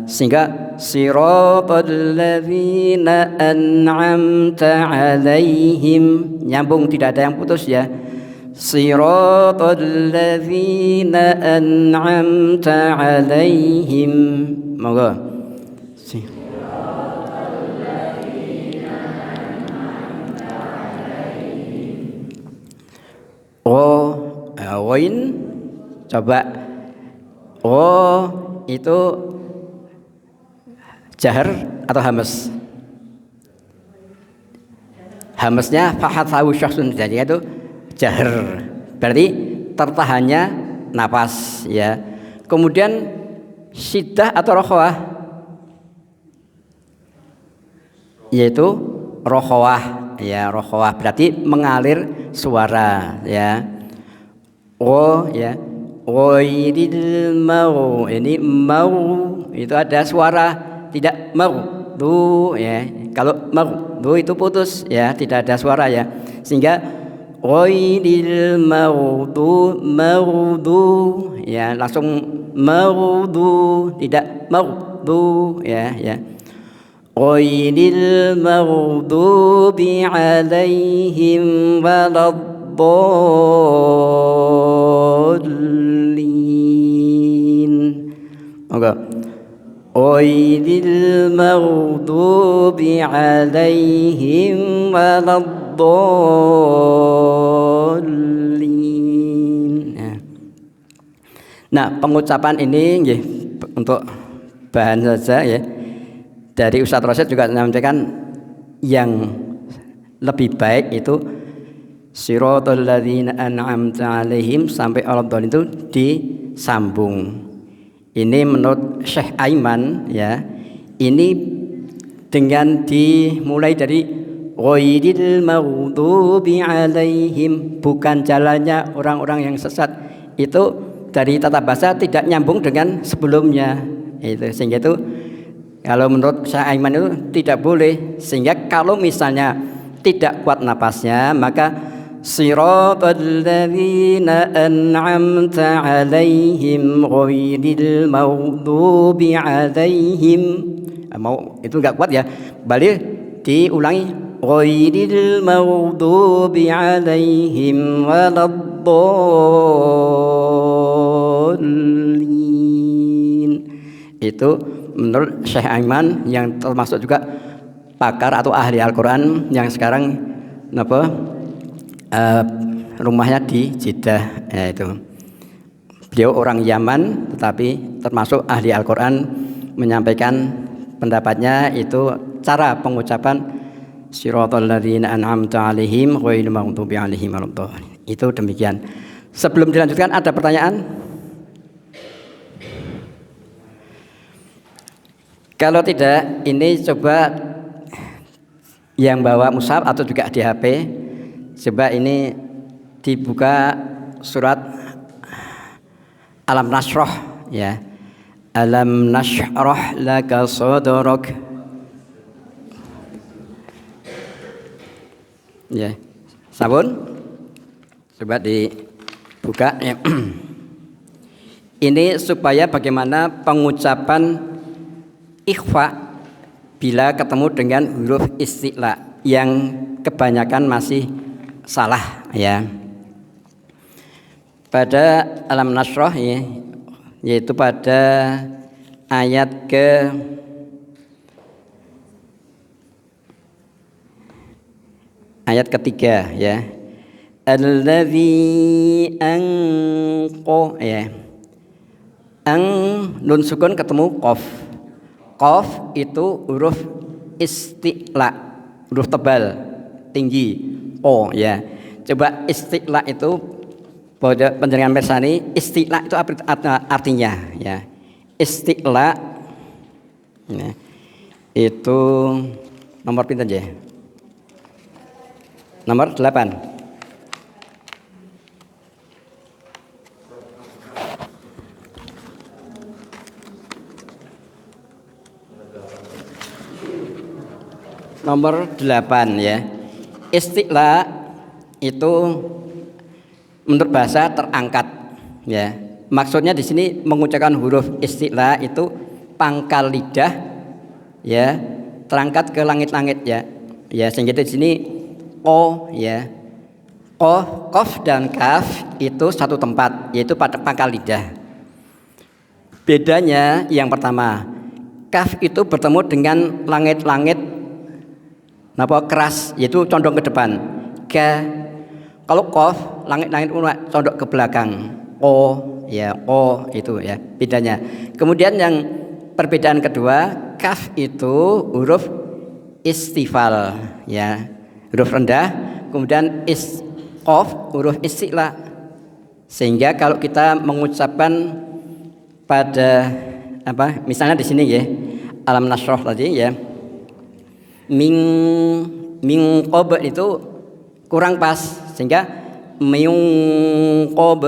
S2: Sehingga siratal ladzina an'amta 'alaihim, nyambung tidak ada yang putus ya. Siratal ladzina an'amta 'alaihim. Monggo. Wain coba itu jahar atau hamas? Hamasnya fahathahu syakhsun, jadi itu jahar, berarti tertahannya napas ya. Kemudian syiddah atau rokhawah, yaitu rokhawah ya, rokhawah berarti mengalir suara ya. Ya, ghairil mau, ini mau itu ada suara, tidak mau du ya. Kalau mau du itu putus ya, tidak ada suara ya, sehingga ghairil maudu ya, langsung maudu, tidak maudu ya ya. Ghairil maghdubi 'alaihim waladdallin. Oke. Ghairil maghdubi 'alaihim waladdallin. Nah, pengucapan ini nggih untuk bahan saja ya. Dari Ustadz Rosyid juga menyampaikan yang lebih baik itu siratal ladzina an'amta 'alaihim sampai waladdallin itu disambung. Ini menurut Syekh Aiman ya, ini dengan dimulai dari ghairil maghdubi 'alaihim, bukan jalannya orang-orang yang sesat, itu dari tata bahasa tidak nyambung dengan sebelumnya itu, sehingga itu kalau menurut Syekh Aiman itu tidak boleh. Sehingga kalau misalnya tidak kuat napasnya, maka siratal ladzina an'amta 'alaihim ghairil maghdubi 'alaihim, mau itu enggak kuat ya, balik diulangi ghairil maghdubi 'alaihim waladdallin. Itu menurut Syekh Aiman yang termasuk juga pakar atau ahli Al-Quran yang sekarang rumahnya di Jeddah ya, itu beliau orang Yaman tetapi termasuk ahli Al-Quran, menyampaikan pendapatnya itu cara pengucapan siratal ladzina an'amta 'alaihim ghairil maghdubi 'alaihim waladdallin. Itu demikian. Sebelum dilanjutkan ada pertanyaan? Kalau tidak, ini coba yang bawa mushaf atau juga di HP, coba ini dibuka surat Alam Nashrah ya. Alam nashrah laka sadrak. Ya. Sabun. Coba dibuka ya. Ini supaya bagaimana pengucapan ikhfa bila ketemu dengan huruf isti'la yang kebanyakan masih salah ya. Pada Alam Nashrah ya, yaitu pada ayat ketiga ya. Alladzi anqa ya. Nun sukun ketemu qaf. Qaf itu huruf isti'la, huruf tebal, tinggi. O ya. Coba isti'la itu pada penjaringan Mersani, isti'la itu artinya ya. Isti'la ya, itu nomor pinten ya? Nomor 8. Nomor 8 ya. Isti'la itu menurut bahasa terangkat ya. Maksudnya di sini mengucapkan huruf isti'la itu pangkal lidah ya, terangkat ke langit-langit ya. Ya, sehingga di sini o ya. Qaf dan kaf itu satu tempat, yaitu pada pangkal lidah. Bedanya yang pertama, kaf itu bertemu dengan langit-langit keras, yaitu condong ke depan. Kalau qaf langit-langit condong ke belakang. O ya, o itu ya bedanya. Kemudian yang perbedaan kedua, kaf itu huruf istifal ya, huruf rendah. Kemudian qaf huruf isti'la. Sehingga kalau kita mengucapkan pada misalnya di sini ya, Alam Nashrah tadi ya, min qob itu kurang pas, sehingga qob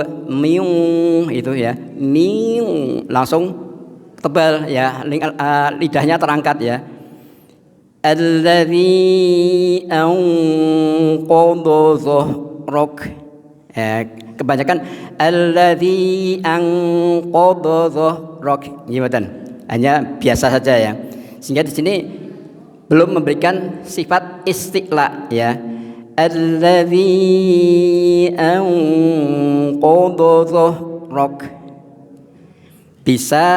S2: itu ya, langsung tebal ya, lidahnya terangkat ya. Alladzi anqadha dhahrak. Kebanyakan alladzi anqadha dhahrak. Hanya biasa saja ya. Sehingga di sini belum memberikan sifat isti'la ya. Alladzi anqadha dhahrak. Bisa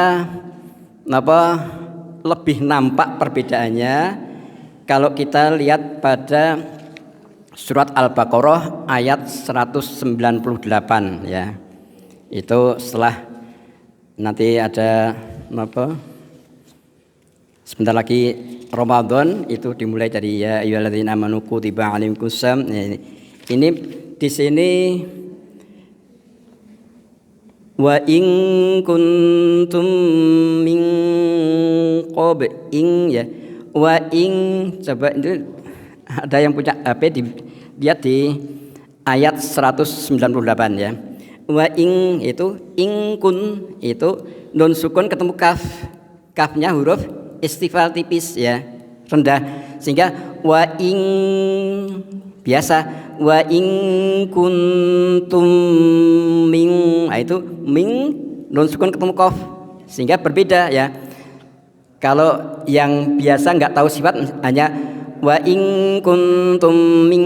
S2: lebih nampak perbedaannya kalau kita lihat pada surat Al-Baqarah ayat 198 ya. Itu setelah nanti ada sebentar lagi Ramadan, itu dimulai dari ya ayyuhalladzina amanu kutiba alaikumusiyam. Ini di sini wa in kuntum min qabl ya. Wa in, coba itu ada yang punya HP lihat di ayat 198 ya. Wa in itu kun itu nun sukun ketemu kaf. Kafnya huruf istifal tipis ya, rendah, sehingga wa in biasa, wa in kuntum min, itu min nun sukun ketemu qaf, sehingga berbeda ya. Kalau yang biasa nggak tahu sifat hanya wa in kuntum min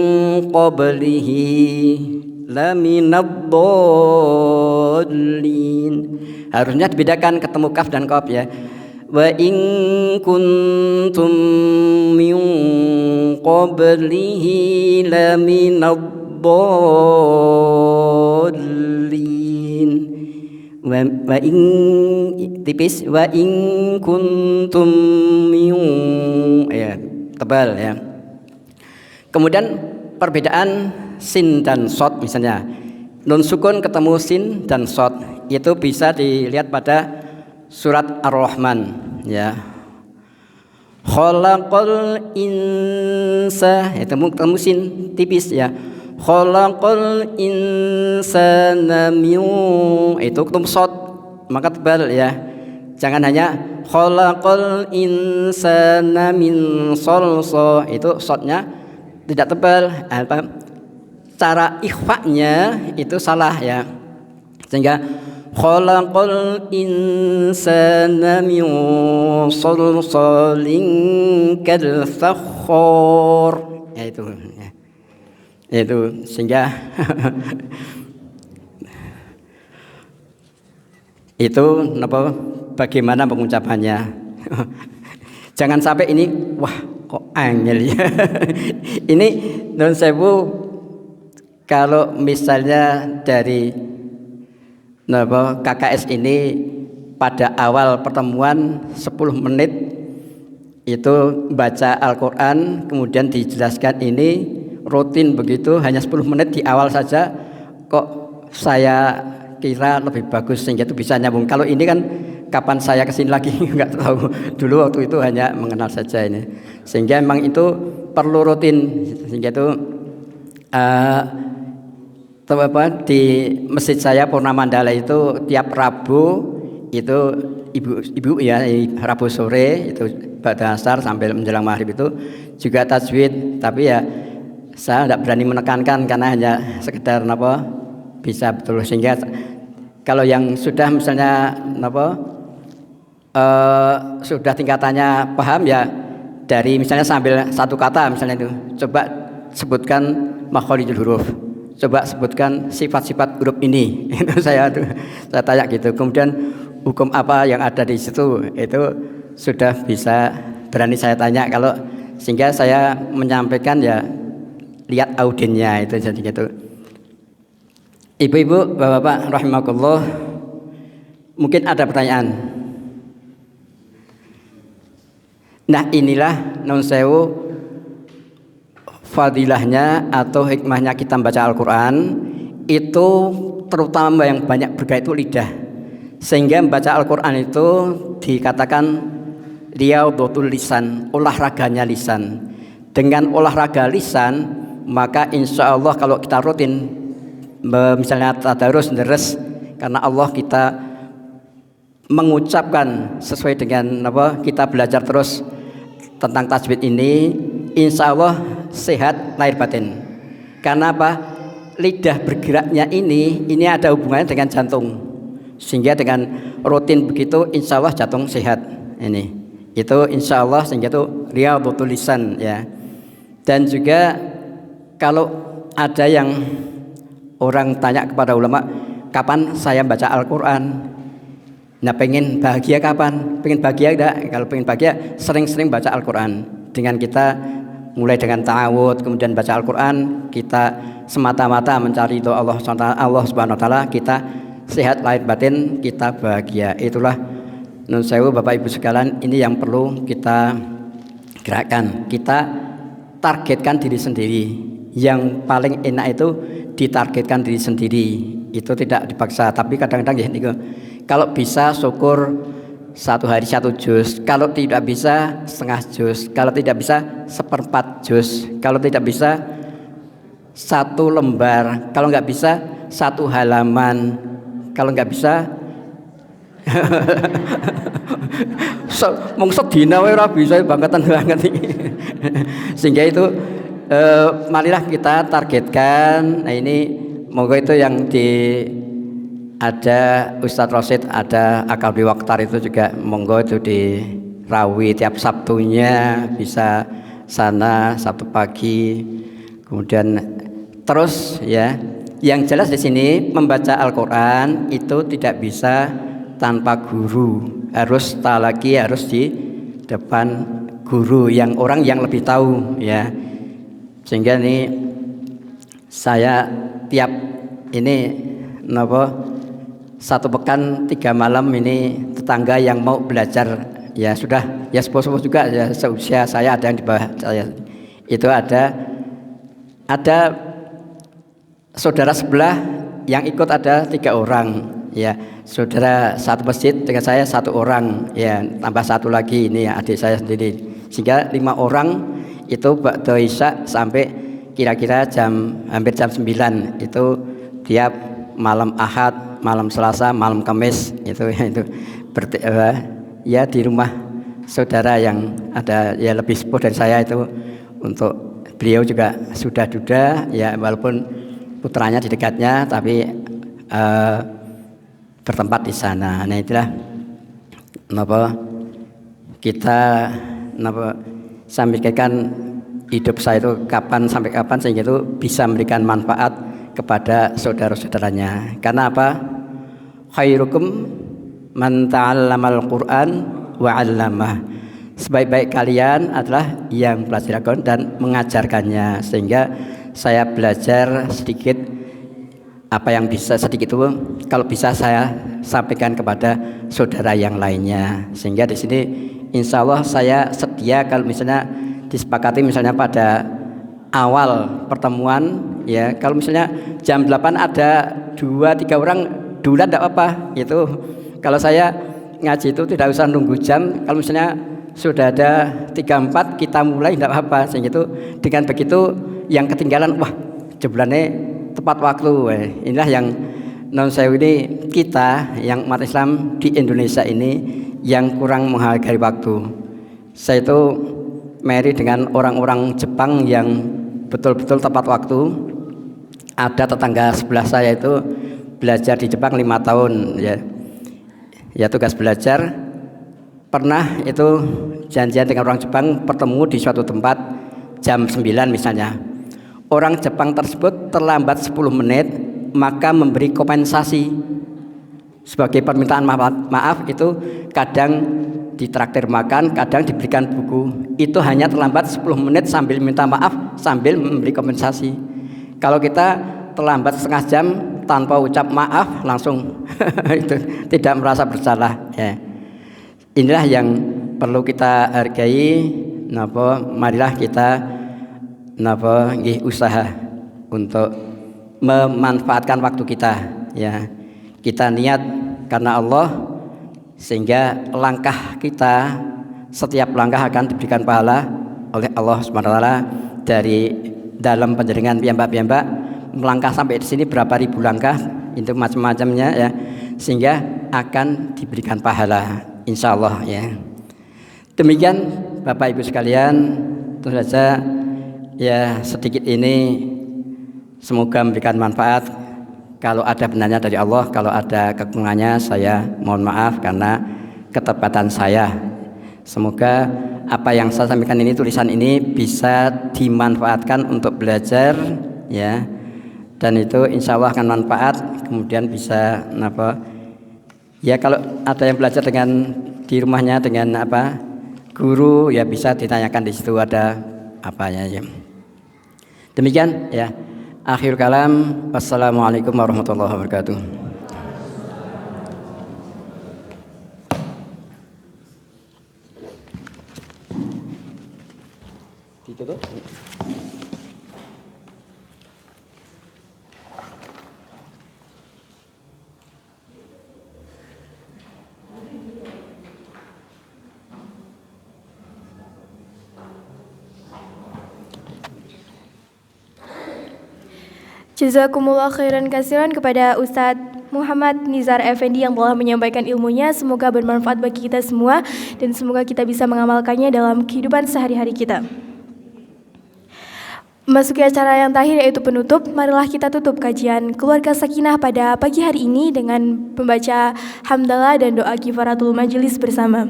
S2: qablihi laminadhdallin, harusnya dibedakan ketemu kaf dan qaf ya. Wa in kuntum min qablihi laminadhdallin. Wa in tipis, wa in kuntum min ya, tebal ya. Kemudian perbedaan sin dan shad misalnya. Nun sukun ketemu sin dan shad itu bisa dilihat pada surat Ar-Rahman ya. Khalaqal insa itu ketemu sin tipis ya. Khalaqal insana min itu ketemu shad maka tebal ya. Jangan hanya khalaqal insana min salsa itu shadnya tidak tebal. Cara ikhfa'nya itu salah ya. Sehingga khalaqal insana min salsalin kal fakhar ya itu ya. Itu sehingga itu apa bagaimana pengucapannya. Jangan sampai ini wah kok angel ya. Ini non sewu kalau misalnya dari KKS ini pada awal pertemuan 10 menit itu baca Al-Quran kemudian dijelaskan ini rutin begitu hanya 10 menit di awal saja kok saya kira lebih bagus sehingga itu bisa nyambung. Kalau ini kan kapan saya kesini lagi nggak tahu. Dulu waktu itu hanya mengenal saja ini sehingga memang itu perlu rutin sehingga itu di masjid saya Purnamandala itu tiap Rabu itu ibu ya Rabu sore itu pada asar sampai menjelang maghrib itu juga tajwid tapi ya saya tidak berani menekankan karena hanya sekedar bisa betul sehingga kalau yang sudah misalnya sudah tingkatannya paham ya dari misalnya sambil satu kata misalnya itu coba sebutkan makharijul huruf. Coba sebutkan sifat-sifat huruf ini. Itu saya tanya gitu. Kemudian hukum apa yang ada di situ itu sudah bisa berani saya tanya kalau sehingga saya menyampaikan ya lihat audinnya itu jadi gitu. Ibu-ibu, bapak-bapak rahimakumullah, mungkin ada pertanyaan. Nah, inilah non sewu fadilahnya atau hikmahnya kita membaca Al-Quran itu terutama yang banyak berkait itu lidah sehingga membaca Al-Quran itu dikatakan riyadhatul lisan, olahraganya lisan. Dengan olahraga lisan maka insya Allah kalau kita rutin misalnya tadarus deres karena Allah kita mengucapkan sesuai dengan kita belajar terus tentang tajwid ini insya Allah sehat lahir batin. Karena apa? Lidah bergeraknya ini ada hubungannya dengan jantung. Sehingga dengan rutin begitu insya Allah jantung sehat. Ini itu insya Allah sehingga itu riyadhatul lisan ya. Dan juga kalau ada yang orang tanya kepada ulama, kapan saya baca Al-Quran? Nah, pengen bahagia kapan? Pengen bahagia enggak? Kalau pengen bahagia sering-sering baca Al-Quran. Dengan kita mulai dengan ta'awud kemudian baca Al-Quran kita semata-mata mencari doa Allah Subhanahu wa taala kita sehat lahir batin kita bahagia. Itulah nun sewu Bapak Ibu sekalian ini yang perlu kita gerakkan. Kita targetkan diri sendiri. Yang paling enak itu ditargetkan diri sendiri. Itu tidak dipaksa tapi kadang-kadang ya niku kalau bisa syukur 1 hari 1 juz, kalau tidak bisa setengah juz, kalau tidak bisa 1/4 juz, kalau tidak bisa 1 lembar, kalau nggak bisa 1 halaman, kalau nggak bisa mung sedina wae ora bisa bangetan banget iki. Sehingga itu marilah kita targetkan. Nah ini moga itu yang ada Ustadz Rosid, ada Akabri Waktar itu juga monggo itu di Rawi tiap Sabtunya bisa sana Sabtu pagi. Kemudian terus ya, yang jelas di sini membaca Al-Quran itu tidak bisa tanpa guru. Harus talaki, harus di depan guru yang orang yang lebih tahu ya. Sehingga ini saya tiap ini 1 pekan 3 malam ini tetangga yang mau belajar ya sudah ya sepuh-sepuh juga ya seusia saya ada yang di bawah saya itu ada ada saudara sebelah yang ikut ada 3 orang, ya. Saudara satu masjid dengan saya 1 orang, ya, tambah 1 lagi ini ya, adik saya sendiri, sehingga 5 orang itu ba'da isya sampai kira-kira hampir jam 9 itu tiap malam Ahad, malam Selasa, malam Kamis itu ya di rumah saudara yang ada ya lebih sepuh dari saya itu. Untuk beliau juga sudah duda ya, walaupun putranya di dekatnya tapi bertempat di sana. Nah itulah kita saya mikirkan hidup saya itu kapan sampai kapan sehingga itu bisa memberikan manfaat kepada saudara-saudaranya. Karena apa? Khairukum man ta'allamal Qur'an wa 'allamah. Sebaik-baik kalian adalah yang belajar Al-Quran dan mengajarkannya. Sehingga saya belajar sedikit, apa yang bisa sedikit itu kalau bisa saya sampaikan kepada saudara yang lainnya. Sehingga di sini insya Allah saya sedia kalau misalnya disepakati misalnya pada awal pertemuan ya, kalau misalnya jam 8 ada 2-3 orang duluan tidak apa-apa itu. Kalau saya ngaji itu tidak usah nunggu jam, kalau misalnya sudah ada 3-4 kita mulai tidak apa-apa. Sehingga itu dengan begitu yang ketinggalan wah jeblannya tepat waktu. Inilah yang non saya ini, kita yang umat Islam di Indonesia ini yang kurang menghargai waktu. Saya itu married dengan orang-orang Jepang yang betul-betul tepat waktu. Ada tetangga sebelah saya itu belajar di Jepang 5 tahun ya tugas belajar. Pernah itu janjian dengan orang Jepang bertemu di suatu tempat jam 9 misalnya. Orang Jepang tersebut terlambat 10 menit maka memberi kompensasi sebagai permintaan maaf itu kadang ditraktir makan, kadang diberikan buku. Itu hanya terlambat 10 menit sambil minta maaf, sambil memberi kompensasi. Kalau kita terlambat setengah jam tanpa ucap maaf langsung itu tidak merasa bersalah ya. Inilah yang perlu kita hargai. Marilah kita usaha untuk memanfaatkan waktu kita ya. Kita niat karena Allah sehingga langkah kita, setiap langkah akan diberikan pahala oleh Allah SWT. Dari dalam penjaringan piyambak-piyambak melangkah sampai di sini berapa ribu langkah itu macam-macamnya ya, sehingga akan diberikan pahala insyaallah ya. Demikian Bapak Ibu sekalian, tentu saja ya sedikit ini semoga memberikan manfaat. Kalau ada benarnya dari Allah, kalau ada kekurangannya saya mohon maaf karena ketepatan saya. Semoga apa yang saya sampaikan ini, tulisan ini bisa dimanfaatkan untuk belajar ya, dan itu insya Allah akan manfaat. Kemudian bisa ya, kalau ada yang belajar dengan di rumahnya dengan guru ya bisa ditanyakan di situ ada apanya ya. Demikian ya. Akhir kalam, wassalamualaikum warahmatullahi wabarakatuh. Ditutup.
S1: Jazakumullah khairan kasiran kepada Ustadz Muhammad Nizar Effendi yang telah menyampaikan ilmunya. Semoga bermanfaat bagi kita semua dan semoga kita bisa mengamalkannya dalam kehidupan sehari-hari kita. Memasuki acara yang terakhir yaitu penutup, marilah kita tutup kajian Keluarga Sakinah pada pagi hari ini dengan membaca hamdalah dan doa kifaratul majelis bersama.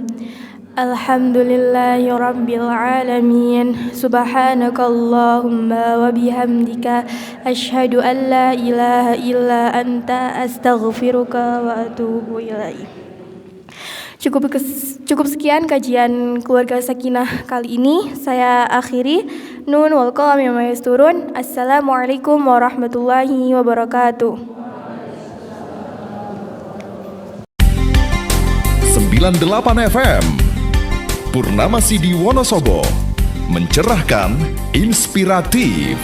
S1: Alhamdulillahirabbil alamin. Subhanakallahumma wa bihamdika asyhadu an la ilaha illa anta astaghfiruka wa atubu ilaik. Cukup sekian kajian Keluarga Sakinah kali ini. Saya akhiri. Nun wal qalam mimma yasturun. Assalamualaikum warahmatullahi wabarakatuh.
S3: 98 FM Purnama Sidi Wonosobo, mencerahkan, inspiratif.